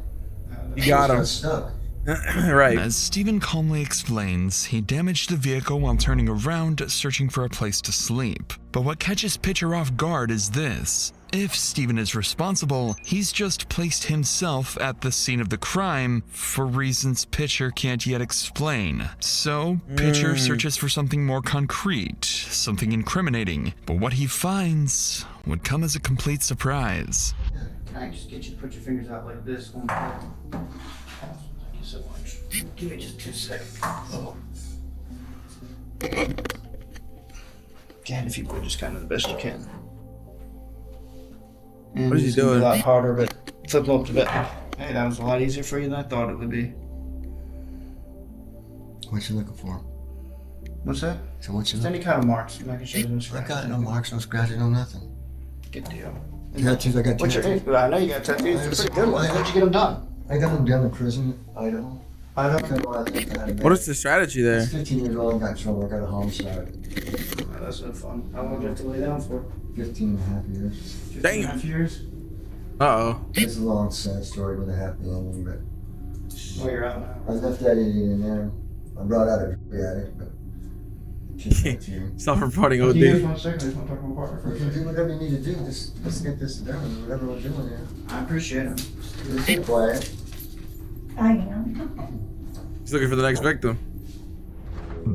You got I him. got stuck. Right. As Stephen calmly explains, he damaged the vehicle while turning around, searching for a place to sleep. But what catches Pitcher off guard is this. If Stephen is responsible, he's just placed himself at the scene of the crime for reasons Pitcher can't yet explain. So, Pitcher searches for something more concrete, something incriminating. But what he finds would come as a complete surprise. Can I just get you to put your fingers out like this? so much. Give me just 2 seconds. Oh. Again, if you would just kind of the best you can. And What is he it's gonna be doing? A lot harder, but flip them up to bed. Hey, that was a lot easier for you than I thought it would be. What you looking for? What's that? So what you Just any kind of marks. I'm not gonna show you no I scratches. got no marks, no scratches, no nothing. Good deal. Tattoos, I got What's your tattoos. name? I know you got tattoos. They're pretty good ones. How'd you get them done? I got them down in prison, Idaho. What is the strategy I there? was 15 years old and got in trouble. I got a homicide. Oh, that's no fun. How long did you have to lay down for? 15 and a half years. 15 and a half years? Uh-oh. It's a long, sad story with a happy ending, but Well, you're out now. I left that idiot in there. I brought out a drug addict, but Self-reporting Can you guys OD. 1 second? I just want to talk to my partner for a We can do second. whatever you need to do. Just let's get this done. Whatever we're doing here. I appreciate it. Just be quiet. I am. He's looking for the next victim.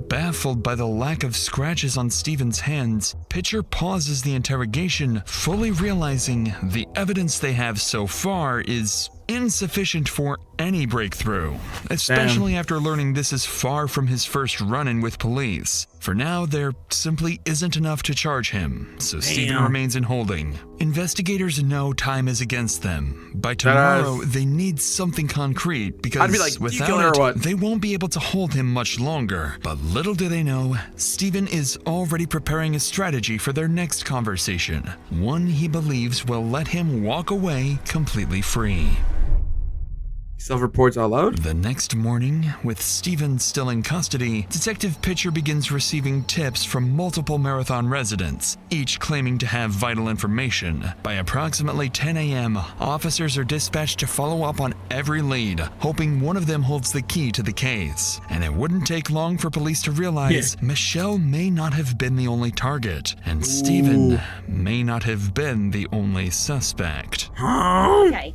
Baffled by the lack of scratches on Steven's hands, Pitcher pauses the interrogation, fully realizing the evidence they have so far is insufficient for any breakthrough, especially after learning this is far from his first run-in with police. For now, there simply isn't enough to charge him, so Steven remains in holding. Investigators know time is against them. By tomorrow, they need something concrete because I'd be like, "You kill her without or it, what?" they won't be able to hold him much longer. But little do they know, Steven is already preparing a strategy for their next conversation, one he believes will let him walk away completely free. Self-reports out loud? The next morning, with Steven still in custody, Detective Pitcher begins receiving tips from multiple Marathon residents, each claiming to have vital information. By approximately 10 a.m., officers are dispatched to follow up on every lead, hoping one of them holds the key to the case. And it wouldn't take long for police to realize Michelle may not have been the only target, and Steven may not have been the only suspect. Okay.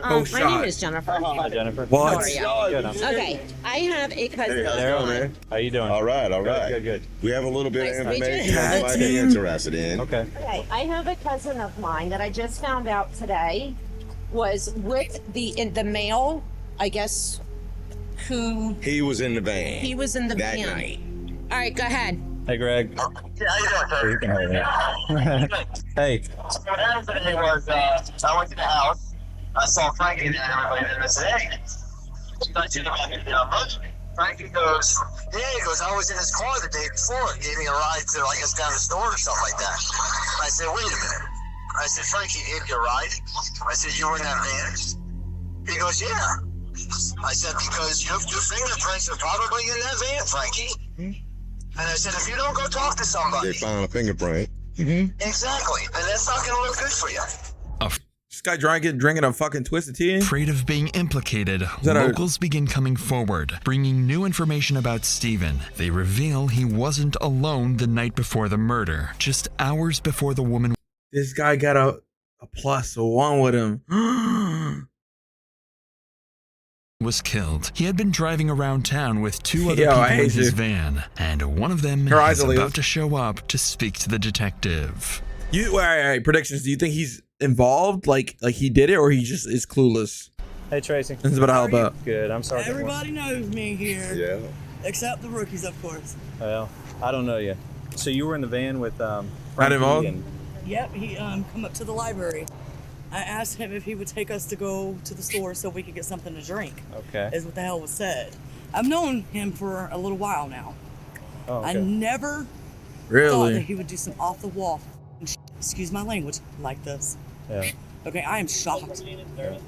My name shot. is Jennifer. Hi, Jennifer. What? How are you? Good. Okay, I have a cousin of mine. How you doing? All right, all right. Good. We have a little bit Nice of to meet you. information you might be interested in. Okay. Okay, I have a cousin of mine that I just found out today was with the male, I guess, who He was in the van. he was in the that van. night. All right, go ahead. Hey, Greg. Yeah, how you doing, Hey. What happened today was I went to the house. I saw Frankie and everybody there. I said, "Hey, thought you'd have been Frankie goes, "Yeah." He goes, "I was in his car the day before. He gave me a ride to, I guess, down the store or something like that." I said, "Wait a minute." I said, "Frankie gave you a ride?" I said, "You were in that van?" He goes, "Yeah." I said, "Because your fingerprints are probably in that van, Frankie." And I said, "If you don't go talk to somebody." They found a fingerprint. Exactly. And that's not going to look good for you. This guy drinking a fucking twisted tea? Afraid of being implicated, locals begin coming forward, bringing new information about Steven. They reveal he wasn't alone the night before the murder, just hours before the woman This guy got a +1 with him. was killed. He had been driving around town with 2 other Yo, I people in hate his you. van, and one of them Her eyes is are about leave. to show up to speak to the detective. Wait, predictions. Do you think he's involved? Like he did it, or he just is clueless? Hey, Tracy. This is what I help out. Good. I'm sorry. Everybody knows me here. Yeah. Except the rookies, of course. Well, I don't know you. So you were in the van with Not Frankie involved? and Yep, he come up to the library. I asked him if he would take us to go to the store so we could get something to drink. Okay. Is what the hell was said. I've known him for a little while now. Oh, okay. I never Really? thought that he would do some off the wall, excuse my language, like this. Yeah. Okay, I am shocked.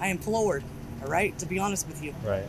I am floored. All right, to be honest with you. Right.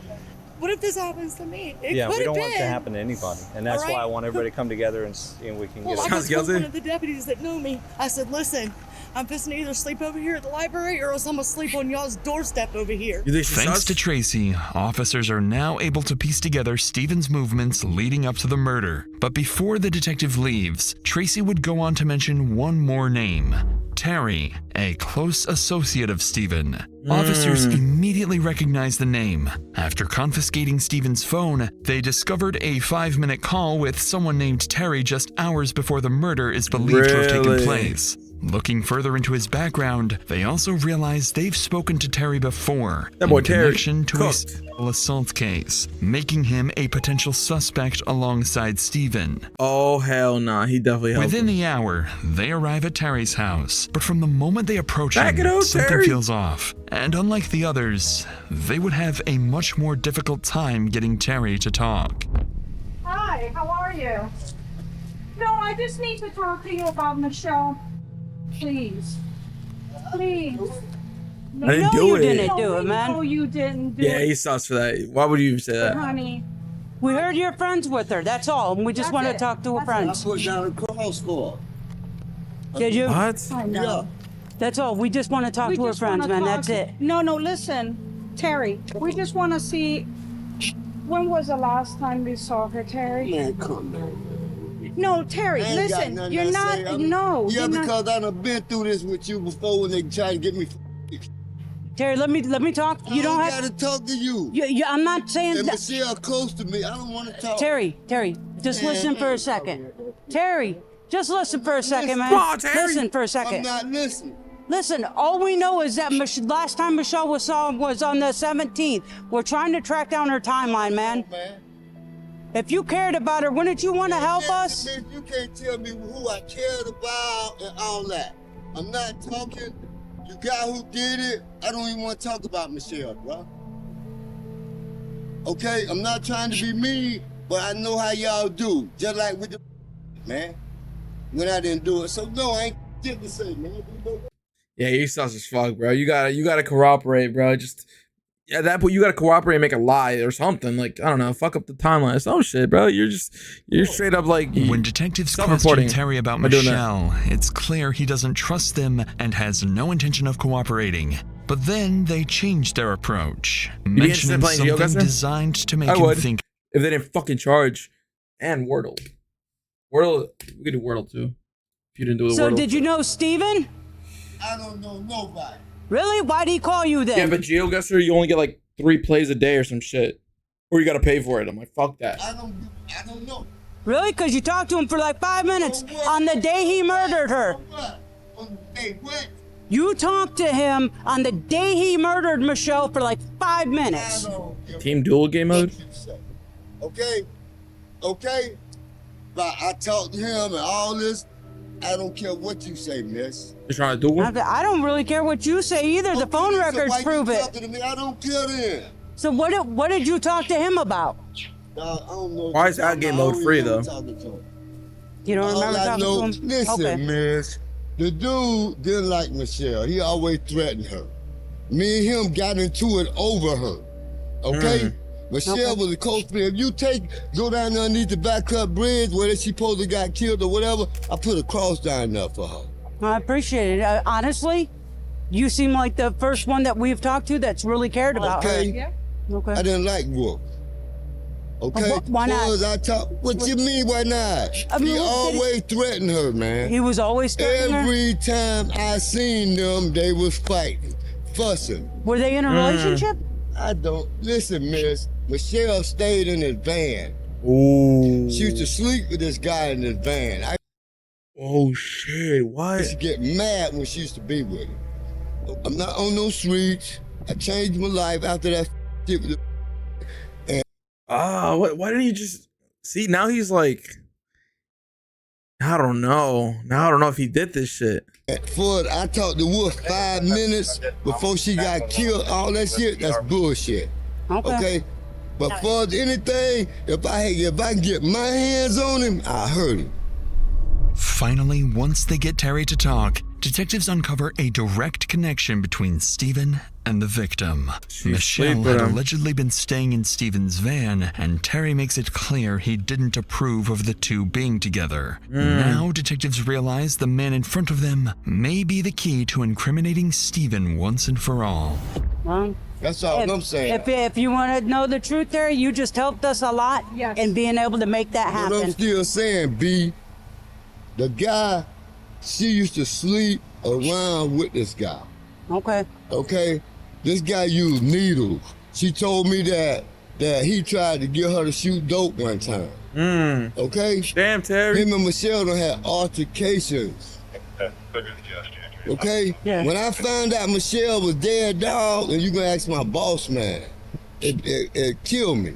What if this happens to me? It Yeah, could we don't have want it to been. happen to anybody, and that's All why I right. want everybody to come together and we can Well, get I it. just told one of the deputies that knew me. I said, "Listen, I'm fixing to either sleep over here at the library or else I'm gonna sleep on y'all's doorstep over here." Thanks to Tracy, officers are now able to piece together Steven's movements leading up to the murder. But before the detective leaves, Tracy would go on to mention one more name. Terry, a close associate of Steven. Officers immediately recognized the name. After confiscating Steven's phone, they discovered a 5-minute call with someone named Terry just hours before the murder is believed to have taken Really? place. Looking further into his background, they also realize they've spoken to Terry before That boy in Terry connection to a cooked. sexual assault case, making him a potential suspect alongside Steven. Oh, hell nah. He definitely helped Within him. the hour, they arrive at Terry's house, but from the moment they approach Back it him, up, something Terry. feels off. And unlike the others, they would have a much more difficult time getting Terry to talk. Hi, how are you? No, I just need to talk to you about Michelle. Please. Please. I didn't do it. didn't do it, man. No, you didn't do Yeah, it. he sucks for that. Why would you even say that? Honey. We heard you're friends with her. That's all. And we just want to talk to her friends. I put down a cross for Did you? What? I know. That's all. We just want to talk to her just friends, wanna man. talk That's to- it. No, listen. Terry, we just want to see. When was the last time we saw her, Terry? Man, come on. No, Terry, I ain't got listen. nothing You're to not. say. I'm- No. Yeah, you're not- because I done been through this with you before when they tried to get me. Terry, let me talk. You don't I have gotta talk to you. I'm not saying And that. Michelle close to me. I don't want to talk. Terry, just listen for a second. Terry, just listen for a second, man. Come on, Terry. Listen for a second. I'm not listening. Listen, all we know is that last time Michelle was saw was on the 17th. We're trying to track down her timeline, man. If you cared about her, wouldn't you want to help us? Man, you can't tell me who I cared about and all that. I'm not talking. You guy who did it, I don't even want to talk about Michelle, bro. Okay, I'm not trying to be mean, but I know how y'all do. Just like with the man, when I didn't do it. So no, I ain't shit to say, man. Yeah, you sucks as fuck, bro. You gotta cooperate, bro. Just at that point, you gotta cooperate and make a lie or something. Like, I don't know, fuck up the timeline. Some shit, bro. You're straight up like. When detectives self-reporting. question Terry about by doing that. Michelle, it's clear he doesn't trust them and has no intention of cooperating. But then they change their approach, You be interested in mentioning playing something GeoGuessr? designed to make I him would think. if they didn't fucking charge. And Wordle, we could do Wordle too. If you didn't do the So Wordle. did you know Steven? I don't know nobody. Really? Why'd he call you then? Yeah, but GeoGuessr, you only get like 3 plays a day or some shit, or you gotta pay for it. I'm like, fuck that. I don't know. Really? Because you talked to him for like 5 minutes on the day he murdered her. Hey, what? You talked to him on the day he murdered Michelle for like 5 minutes. Team duel game mode. Okay, but I talked to him and all this. I don't care what you say, miss. You trying to duel? I don't really care what you say either. The phone records why you prove it. talking to me? I don't care then. So what did you talk to him about? I don't know. Why is that game mode free though? You don't remember talking to him? Listen, Okay. miss. The dude didn't like Michelle. He always threatened her. Me and him got into it over her. Okay? Michelle was a close friend. If you go down there underneath the Backcut Bridge where she supposed to got killed or whatever, I put a cross down there for her. I appreciate it. Honestly, you seem like the first one that we've talked to that's really cared about Okay. her. Okay. I didn't like Wolf. Okay? Why not? Because I talk. What you mean, why not? He always threatened her, man. He was always threatening her? Every time I seen them, they was fighting, fussing. Were they in a relationship? I don't. Listen, miss. Michelle stayed in his van. Ooh. She used to sleep with this guy in his van. Oh shit! What? used to get mad when she used to be with him. I'm not on no streets. I changed my life after that shit with the. Why didn't you just see? Now he's like, I don't know. Now I don't know if he did this shit. I talked to Wolf 5 minutes before she got killed. All that shit, that's bullshit. Okay. But for anything, if I can get my hands on him, I hurt him. Finally, once they get Terry to talk, detectives uncover a direct connection between Steven and the victim. Michelle had allegedly been staying in Steven's van, and Terry makes it clear he didn't approve of the two being together. Now, detectives realize the man in front of them may be the key to incriminating Steven once and for all. Well, that's all I'm saying. If you want to know the truth, Terry, you just helped us a lot in being able to make that happen. But I'm still saying, B, the guy, she used to sleep around with this guy. Okay? This guy used needles. She told me that he tried to get her to shoot dope one time. Okay? Damn, Terry. Him and Michelle done had altercations. Okay? Yeah. When I found out Michelle was dead, dog, and you gonna ask my boss man, it killed me.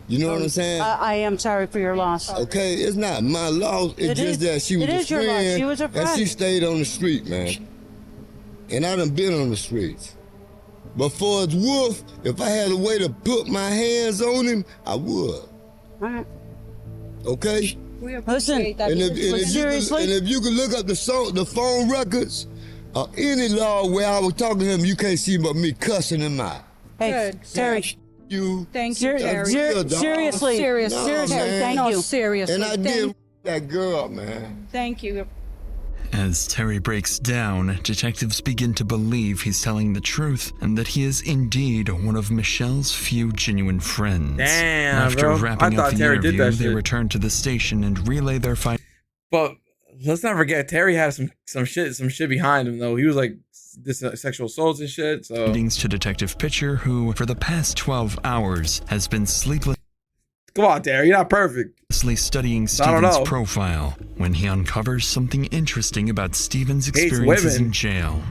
You know what I'm saying? I am sorry for your loss. Okay, it's not my loss. It's just that she was a your loss. friend, She was a friend. and she stayed on the street, man. And I done been on the streets. But for his wolf, if I had a way to put my hands on him, I would. All right. Okay? Listen, seriously. And if you could look up the phone records of any law where I was talking to him, you can't see but me cussing him out. Hey, Terry. You. Thank you, Terry. Seriously. No, seriously. man. Thank No, you. seriously. And I did that girl, man. Thank you. As Terry breaks down, detectives begin to believe he's telling the truth and that he is indeed one of Michelle's few genuine friends. Damn, After bro. wrapping I up thought the Terry did interview, that they shit. return to the station and relay their fight. But let's not forget, Terry had some shit behind him though. He was like this sexual assaults and shit. So Findings to Detective Pitcher, who for the past 12 hours has been sleeplessly come on, Terry, you're not perfect. Studying I don't Steven's know. profile when he uncovers something interesting about Steven's Hates experiences women. in jail.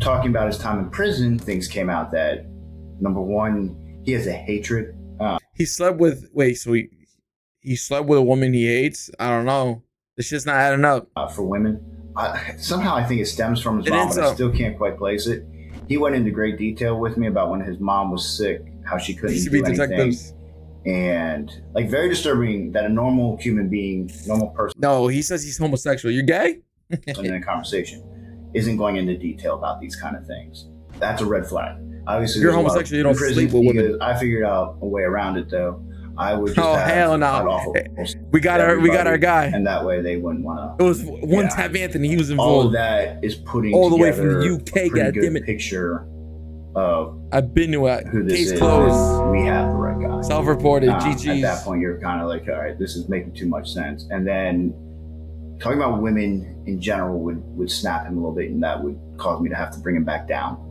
Talking about his time in prison, things came out that number one, he has a hatred. He slept with he slept with a woman he hates. I don't know. This shit's not adding up. For women. Somehow I think it stems from his It mom, ends but I up. still can't quite place it. He went into great detail with me about when his mom was sick, how she couldn't These should do be anything. detectives. And like very disturbing that a normal human being, normal person No, he says he's homosexual. You're gay? in a conversation isn't going into detail about these kind of things. That's a red flag. Obviously, If you're there's a lot homosexual, you in don't prison. sleep with women. I figured out a way around it though. I would just Oh have hell no! awful We got our guy, and that way they wouldn't want It to. was one tap Anthony. He was All of involved. that is putting All the way from the together UK, a pretty goddamn good it. picture of I've been to it. who this Case is. closed. We have the right guy. Self-reported. At GG's. that point, you're kind of like, all right, this is making too much sense. And then talking about women in general would snap him a little bit, and that would cause me to have to bring him back down.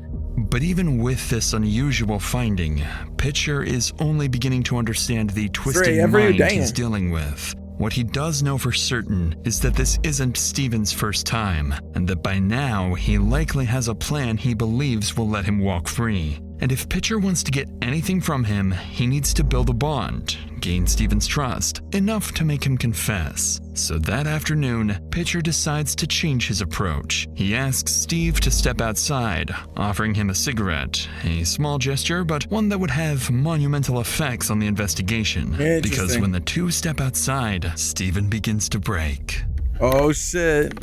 But even with this unusual finding, Pitcher is only beginning to understand the twisted every mind day. he's dealing with. What he does know for certain is that this isn't Steven's first time, and that by now he likely has a plan he believes will let him walk free. And if Pitcher wants to get anything from him, he needs to build a bond, gain Steven's trust, enough to make him confess. So that afternoon, Pitcher decides to change his approach. He asks Steve to step outside, offering him a cigarette, a small gesture, but one that would have monumental effects on the investigation. Because Interesting. when the two step outside, Steven begins to break. Oh shit!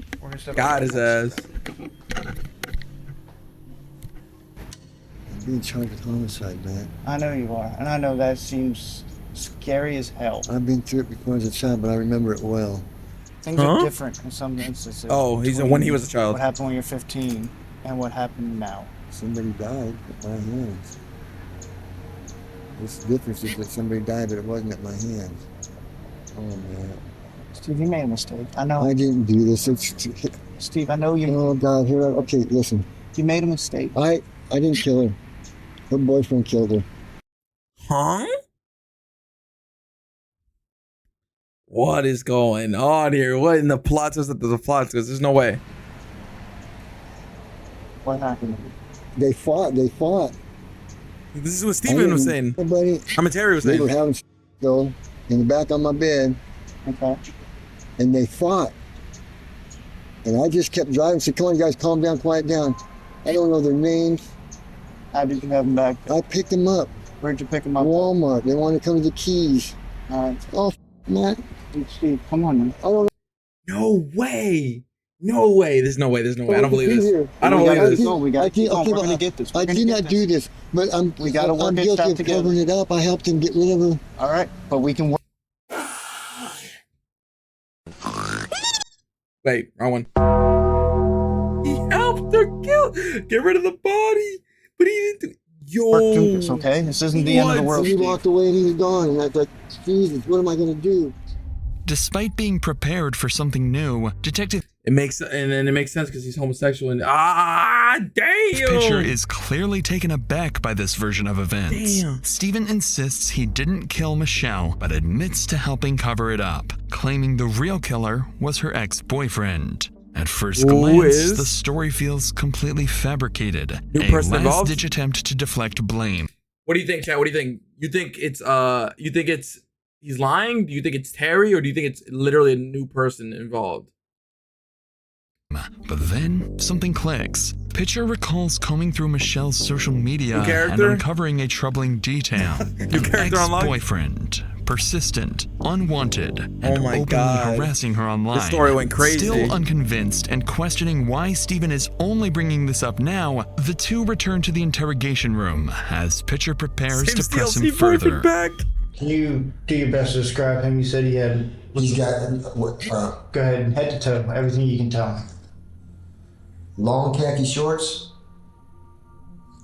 Got his ass. Being charged with homicide, man. I know you are, and I know that seems scary as hell. I've been through it before as a child, but I remember it well. Things Huh? are different in some instances. Oh, he's between when he was a child. What happened when you're 15 and what happened now. Somebody died at my hands. This difference is that somebody died, but it wasn't at my hands. Oh, man. Steve, you made a mistake. I know. I didn't do this. Steve, I know you. Oh, God. Okay, listen. You made a mistake. I didn't kill her. Her boyfriend killed her. Huh? What is going on here? What in the plot says that there's a plot? Because there's no way. What happened? They fought. This is what Steven was saying. Buddy, Commentary was they saying. were having though in the back on my bed. Okay. And they fought. And I just kept driving. Said, "Come on, guys, calm down, quiet down." I don't know their names. How did you have them back? I picked them up. Where'd you pick them up? Walmart. They wanted to come to the Keys. All right. Oh, man. Steve, come on, man. I don't No way. No way. There's no way. There's no way. I don't believe this. I don't We believe gotta this. keep going. We gotta keep going. We're but gonna get this. We're I gonna did get not this. do this, but We gotta work I'm it guilty out of together. covering it up. I helped him get rid of her. All right, but we can work. Wait, wrong one. He helped her get rid of the body, but he didn't do. Work through Yo. this, okay? This isn't the end of the world. He Steve. walked away and he was gone. And I thought, Jesus, what am I going to do? Despite being prepared for something new, Detective It makes sense because he's homosexual and damn. Pitcher is clearly taken aback by this version of events. Damn. Steven insists he didn't kill Michelle, but admits to helping cover it up, claiming the real killer was her ex-boyfriend. At first Who glance, is? the story feels completely fabricated. New A person involved? last-ditch attempt to deflect blame. What do you think, Chad? What do you think? You think it's he's lying? Do you think it's Terry, or do you think it's literally a new person involved? But then something clicks. Pitcher recalls combing through Michelle's social media and character? uncovering a troubling detail. New character unlocked? Ex-boyfriend, persistent, unwanted, and Oh my openly God. harassing her online. This story went crazy. Still unconvinced and questioning why Steven is only bringing this up now, the two return to the interrogation room as Pitcher prepares to press him further. Can you do your best to describe him? You said he had. He's got what? Go ahead, head to toe, everything you can tell. Long khaki shorts.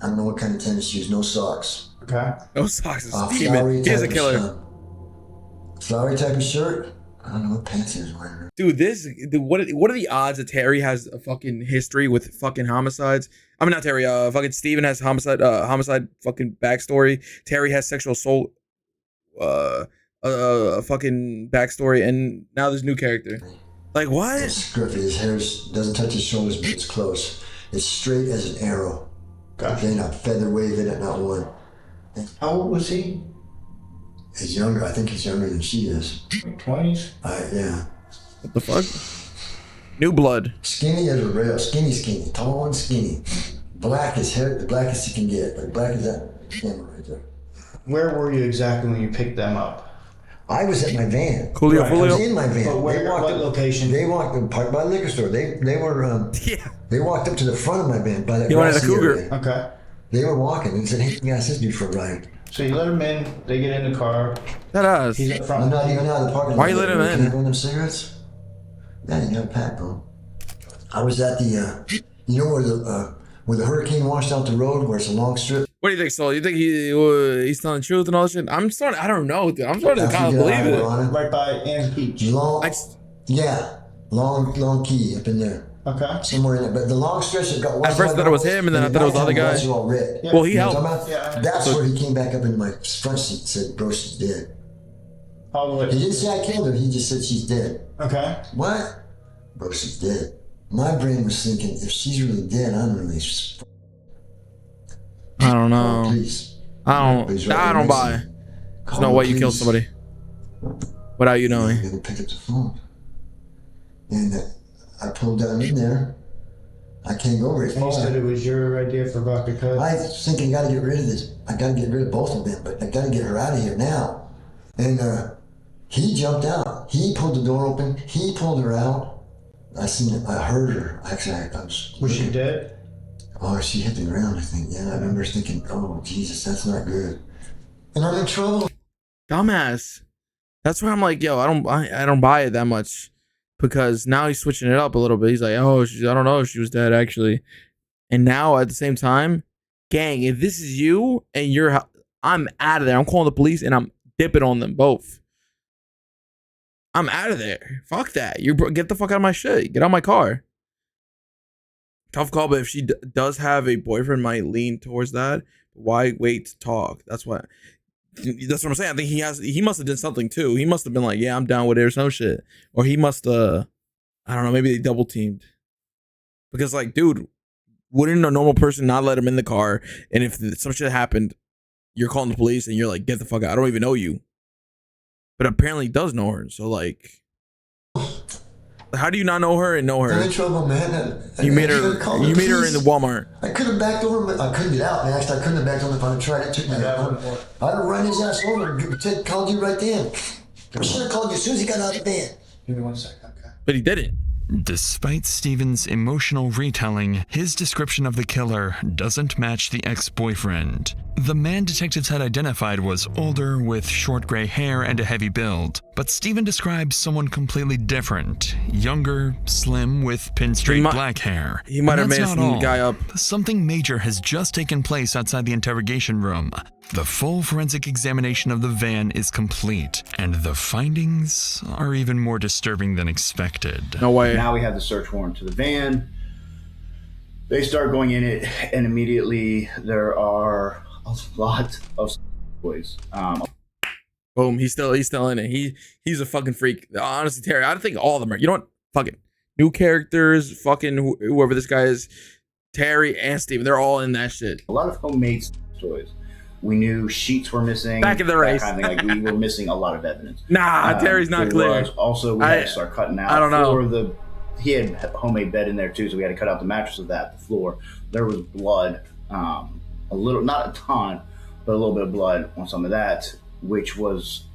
I don't know what kind of tennis shoes. No socks. Okay. No socks. Flowery He's a type killer. Flowery type of shirt. I don't know what pants he was wearing. Dude, what are the odds that Terry has a fucking history with fucking homicides? I mean, not Terry. Fucking Steven has homicide fucking backstory. Terry has sexual assault fucking backstory, and now there's new character. Like what? It's scruffy. His hair doesn't touch his shoulders, but it's close. It's straight as an arrow. Okay, not feather waving it, not one. How old was he? He's younger. I think he's younger than she is. 20s? Yeah. What the fuck? New blood. Skinny as a rail. Skinny. Tall and skinny. Black as hair. The blackest you can get. Like black as that camera right there. Where were you exactly when you picked them up? I was at my van. Coolio, I was in my van. But where, what location? They walked parked by the liquor store. They were They walked up to the front of my van by that. He wanted a grassy cougar. area. Okay. They were walking and said, "Hey, you guys, this dude for a ride." So you let him in. They get in the car. That us. He's up front. I'm not even out of the parking lot. Why you let him in? Can I have one of them cigarettes? Yeah, you got a pack, bro. I was at the, you know where the hurricane washed out the road, where it's a long strip. What do you think, Sol? You think he's telling the truth and all that shit? I don't know, dude. I'm starting to kind of believe it. Right by Ann's Beach. Long key up in there. Okay. Somewhere in there. But the long stretch that got At first I thought it was him, and then I thought it was the other guy. All red. Well, he You know helped. what I'm talking about? That's where he came back up in my front seat and said, "Bro, she's dead." All the way. He didn't say I killed her. He just said she's dead. Okay. What? Bro, she's dead. My brain was thinking, if she's really dead, I'm really. I don't know. Please. I don't buy. There's no way you killed somebody without you knowing. They pick up the phone, and I pulled down in there. I can't go very And far. you said it was your idea for vodka cut. I was thinking, I gotta get rid of this. I gotta get rid of both of them, but I gotta get her out of here now. And he jumped out. He pulled the door open. He pulled her out. I seen it. I heard her. Actually, I was she dead? Oh, she hit the ground, I think. Yeah, I remember thinking, oh, Jesus, that's not good. And I'm in trouble. Dumbass. That's why I'm like, yo, I don't buy it that much, because now he's switching it up a little bit. He's like, oh, I don't know if she was dead actually. And now at the same time, gang, if this is you and I'm out of there. I'm calling the police and I'm dipping on them both. I'm out of there. Fuck that. Get the fuck out of my shit. Get out of my car. Tough call, but if she does have a boyfriend, might lean towards that. Why wait to talk? That's what I'm saying. I think he must have done something too. He must have been like, yeah, I'm down with it or some shit. Or he must I don't know, maybe they double teamed. Because like, dude, wouldn't a normal person not let him in the car? And if some shit happened, you're calling the police and you're like, get the fuck out. I don't even know you. But apparently he does know her. So like, how do you not know her and know her? I'm in trouble, man. You meet her in the Walmart. I could have backed over, but I couldn't get out, man. Actually, I couldn't have backed over if I'd tried. It took me that long. I'd have run his ass over and called you right then. I should have called you as soon as he got out of the van. Give me 1 second, okay. But he didn't. Despite Steven's emotional retelling, his description of the killer doesn't match the ex-boyfriend. The man detectives had identified was older, with short gray hair and a heavy build, but Steven describes someone completely different, younger, slim, with pinstripe black hair. He might have made some guy up. Something major has just taken place outside the interrogation room. The full forensic examination of the van is complete, and the findings are even more disturbing than expected. No way. Now we have the search warrant to the van. They start going in it, and immediately there are a lot of boys. Boom. He's still in it. He's a fucking freak. Honestly, Terry, I think all of them are. You know what? Fuck it. New characters, fucking whoever this guy is, Terry and Steven, they're all in that shit. A lot of homemade toys. We knew sheets were missing. Back in the race. Kind of thing. Like, we were missing a lot of evidence. Nah, Terry's not clear. Also, we had to start cutting out. I don't know. He had a homemade bed in there too, so we had to cut out the mattress of that, the floor. There was blood, a little, not a ton, but a little bit of blood on some of that,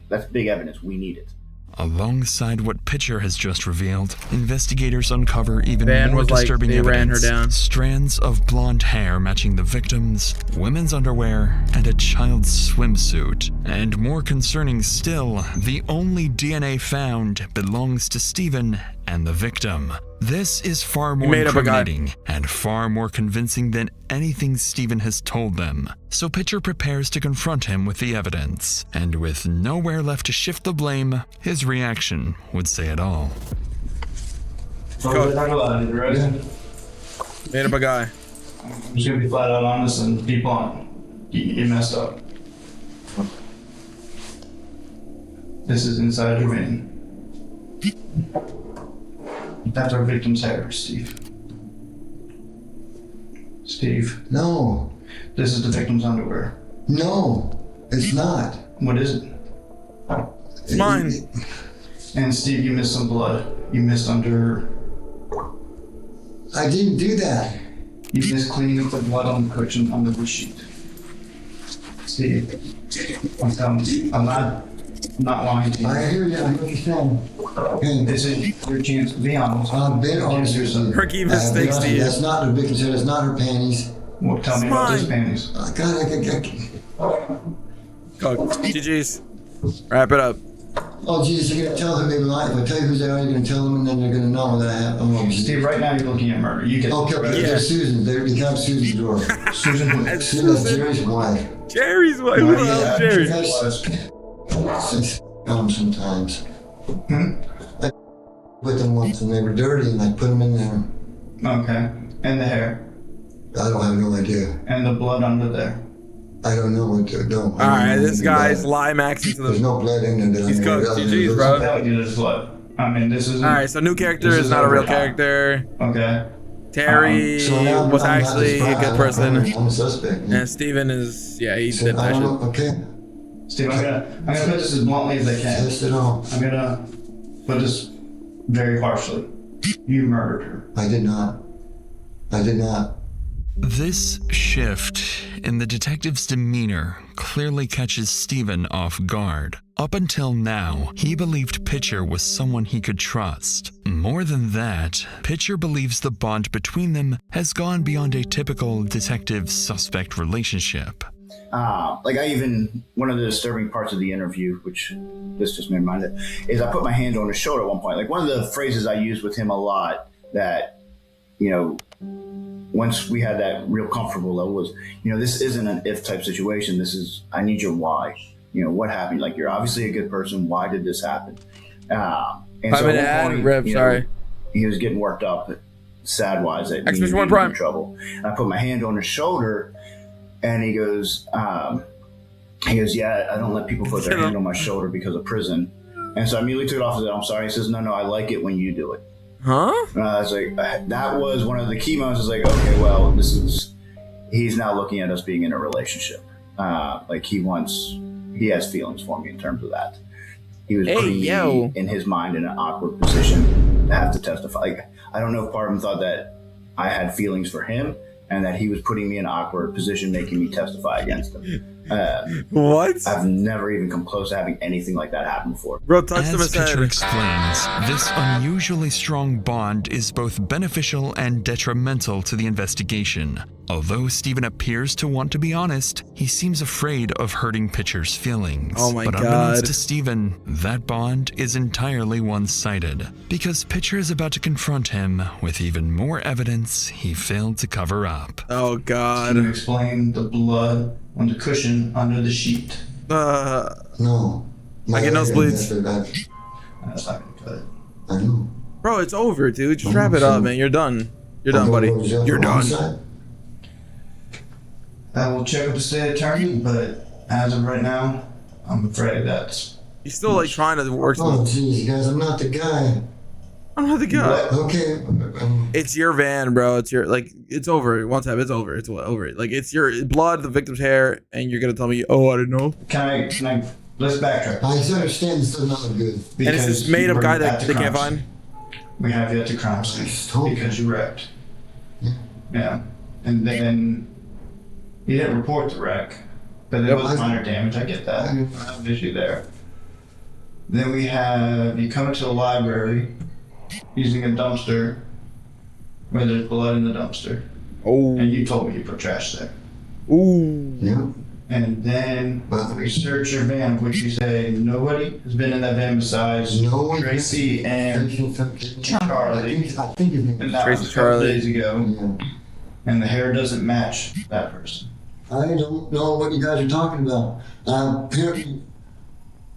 that's big evidence. We need it. Alongside what Pitcher has just revealed, investigators uncover even Van more was like, disturbing they ran her evidence. down. Strands of blonde hair matching the victims, women's underwear, and a child's swimsuit. And more concerning still, the only DNA found belongs to Steven and the victim. This is far more incriminating and far more convincing than anything Steven has told them. So Pitcher prepares to confront him with the evidence, and with nowhere left to shift the blame, his reaction would say it all. Made up a guy. I'm just gonna be flat out honest and be blunt. You messed up. This is inside your vein. That's our victim's hair, Steve. Steve. No. This is the victim's underwear. No, it's not. What is it? It's mine. And Steve, you missed some blood. You missed under... I didn't do that. You missed cleaning up the blood on the cushion under the sheet. Steve, I'm telling you, I'm not lying to you. I hear you, I understand. This is your chance to be honest. I've been honest with you. Rookie mistakes to you. That's not the victim's hair, that's not her panties. Well, tell me about those panties. God, Go, GG's. Wrap it up. Oh, Jesus, you're going to tell them they lie. If I tell you who they are, you're going to tell them, and then they're going to know that I have. Steve, right now you're looking at murder. You get okay, there's Susan. There becomes Susan's door. Susan who? Susan, Jerry's wife. Jerry's wife? Who the hell Jerry? Sometimes. I put them once and they were dirty and I put them in there. Okay. And the hair? I don't have no idea. And the blood under there? I don't know what to do. Alright, this guy's lie maxing to the... There's no blood in there. He's cooked. GG's, bro. There's blood. I mean, this is... Alright, so new character is not a real character. Okay. Terry was actually a good person. I'm a suspect. And Steven is... Yeah, he did that shit. Okay. Steve, I'm gonna put this as bluntly as I can. Test it all. I'm gonna put this very harshly. You murdered her. I did not. I did not. This shift in the detective's demeanor clearly catches Steven off guard. Up until now, he believed Pitcher was someone he could trust. More than that, Pitcher believes the bond between them has gone beyond a typical detective-suspect relationship. One of the disturbing parts of the interview, which this just made me mind of, is I put my hand on his shoulder at one point. Like, one of the phrases I used with him a lot that, once we had that real comfortable level was, this isn't an if type situation. This is, I need your why. What happened? Like, you're obviously a good person. Why did this happen? And so at one point, he was getting worked up, sad-wise, that he was in trouble. And I put my hand on his shoulder, and he goes, yeah, I don't let people put their hand on my shoulder because of prison. And so I immediately took it off and said, I'm sorry. He says, no, I like it when you do it. Huh? And I was like, that was one of the key moments. I was like, okay, well, he's now looking at us being in a relationship. Like, he has feelings for me in terms of that. He was putting me, in his mind, in an awkward position to have to testify. Like, I don't know if part of him thought that I had feelings for him, and that he was putting me in an awkward position, making me testify against him. What? I've never even come close to having anything like that happen before. Bro, touch him As Pitcher explains, this unusually strong bond is both beneficial and detrimental to the investigation. Although Steven appears to want to be honest, he seems afraid of hurting Pitcher's feelings. Oh my but God. unbeknownst to Steven, that bond is entirely one-sided, because Pitcher is about to confront him with even more evidence he failed to cover up. Oh God. Can you explain the blood on the cushion under the sheet? No. I get nosebleeds. That's not gonna cut it. I know. Bro, it's over, dude. Just wrap it up, man. You're done. You're done, buddy. You're done. I will check with the state attorney, but as of right now, I'm afraid that's... He's still like trying to work. Oh, jeez, guys, I'm not the guy. Oh the god. Okay. It's your van, bro. It's your it's over. One time, it's over. It's over. Like it's your blood, the victim's hair, and you're gonna tell me, oh, I don't know. Can I? Let's backtrack. I understand this does not look good. And it's this made up guy that they can't find. We have you at the crime scene because you wrecked. Yeah. And then you didn't report the wreck, but there was minor damage. I get that. I'm with you there. Then we have you come into the library using a dumpster where there's blood in the dumpster. Oh. And you told me you put trash there. Ooh. Yeah. And then we search your van, which you say nobody has been in that van besides Tracy and Charlie. I think and that was a couple days ago. And the hair doesn't match that person. I don't know what you guys are talking about. Apparently,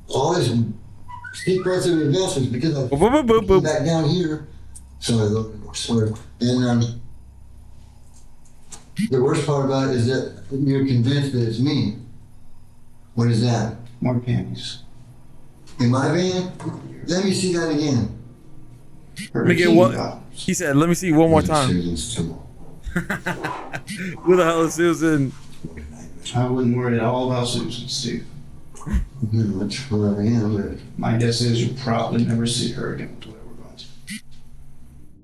all this secrets and investments because I back down here. Sorry, and the worst part about it is that you're convinced that it's me. What is that? More panties. In my van? Let me see that again. Let me get one. He said, "Let me see one more time." Who the hell is Susan? I wouldn't worry at all about Susan, Steve. Much where I am, but my guess is you'll probably never see her again.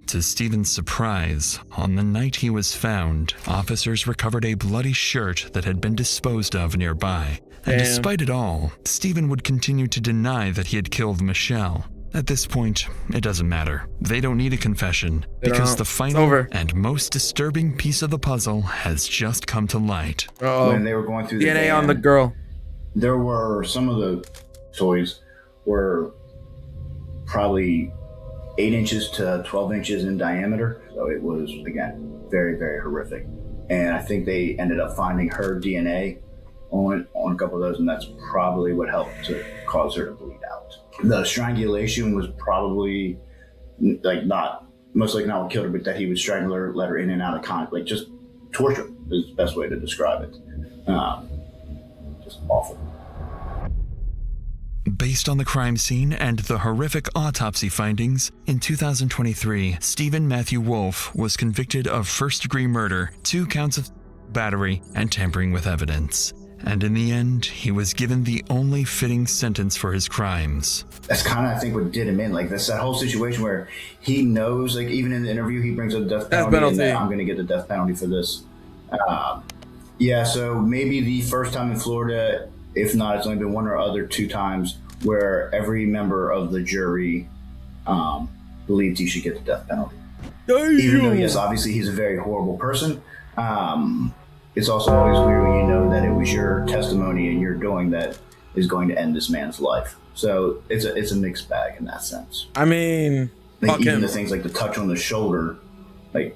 To Stephen's surprise, on the night he was found, officers recovered a bloody shirt that had been disposed of nearby. And despite it all, Stephen would continue to deny that he had killed Michelle. At this point, it doesn't matter. They don't need a confession, because the final and most disturbing piece of the puzzle has just come to light. When they were going through the DNA van, on the girl. There were some of the toys were probably 8 inches to 12 inches in diameter. So it was, again, very, very horrific. And I think they ended up finding her DNA on a couple of those, and that's probably what helped to cause her to bleed out. The strangulation was probably most likely not what killed her, but that he would strangle her, let her in and out of contact, just torture is the best way to describe it. Just awful. Based on the crime scene and the horrific autopsy findings, in 2023, Stephen Matthew Wolfe was convicted of first-degree murder, 2 counts of battery, and tampering with evidence. And in the end, he was given the only fitting sentence for his crimes. That's kind of, I think, what did him in. Like, that's that whole situation where he knows, like, even in the interview, he brings up the death penalty, and that I'm going to get the death penalty for this. Yeah, so maybe the first time in Florida, if not, it's only been 1 or other 2 times where every member of the jury believed he should get the death penalty. Even though, yes, obviously he's a very horrible person. It's also always weird when you know that it was your testimony and your doing that is going to end this man's life. So it's a mixed bag in that sense. I mean, like, even the things like the touch on the shoulder, like,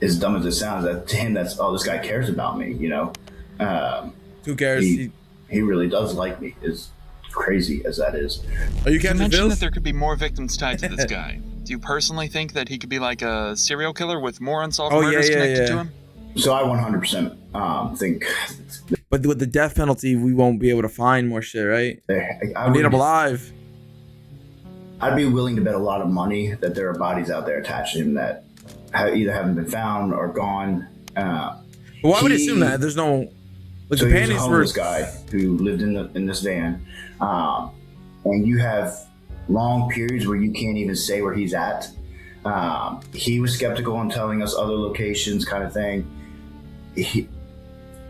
as dumb as it sounds, that to him, that's, oh, this guy cares about me, you know? Who cares? He really does like me, as crazy as that is. Are you mentioned that there could be more victims tied to this guy. Do you personally think that he could be like a serial killer with more unsolved murders connected to him? So I 100% think. But with the death penalty, we won't be able to find more shit, right? I need him alive. I'd be willing to bet a lot of money that there are bodies out there attached to him that either haven't been found or gone. But why would I assume that? There's no. Like, so the he's a panties homeless guy who lived in this van, and you have long periods where you can't even say where he's at. He was skeptical on telling us other locations, kind of thing.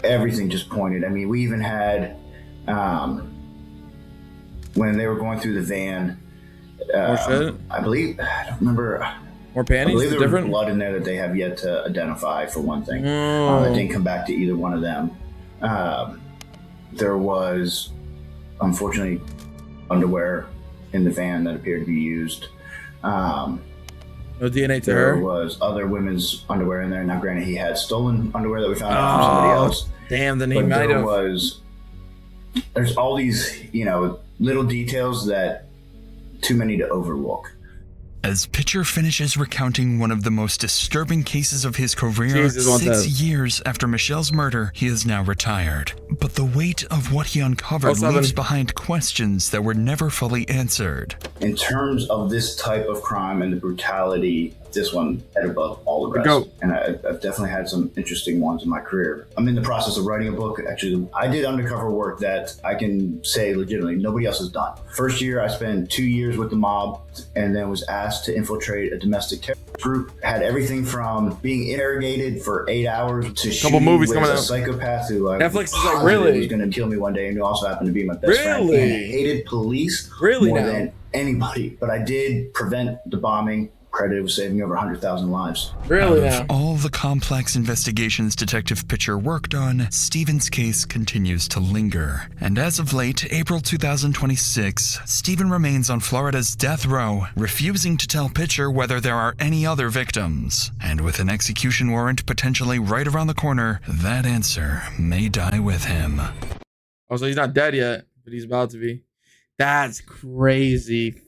Everything just pointed. I mean, we even had when they were going through the van. More shit? I believe, I don't remember. More panties? I believe there different? was blood in there that they have yet to identify, for one thing. Oh. That didn't come back to either one of them. There was, unfortunately, underwear in the van that appeared to be used. No DNA to there her? was other women's underwear in there. Now, granted, he had stolen underwear that we found out from somebody else. Damn, then he but might have. There's all these, little details that too many to overlook. As Pitcher finishes recounting one of the most disturbing cases of his career, 6 years after Michelle's murder, he is now retired. But the weight of what he uncovered leaves behind questions that were never fully answered. in terms of this type of crime and the brutality, this one head above all the rest. Go. And I've definitely had some interesting ones in my career. I'm in the process of writing a book. Actually, I did undercover work that I can say legitimately nobody else has done. First year, I spent 2 years with the mob and then was asked to infiltrate a domestic terror group. Had everything from being interrogated for 8 hours to shooting movies with coming a out. psychopath who Netflix is like, really? was going to kill me one day and who also happened to be my best friend. Really? And hated police Really more now? than anybody. But I did prevent the bombing, credited with saving over 100,000 lives. Really Out of all the complex investigations Detective Pitcher worked on, Stephen's case continues to linger. And as of late, April 2026, Stephen remains on Florida's death row, refusing to tell Pitcher whether there are any other victims. And with an execution warrant potentially right around the corner, that answer may die with him. Oh, so he's not dead yet, but he's about to be. That's crazy.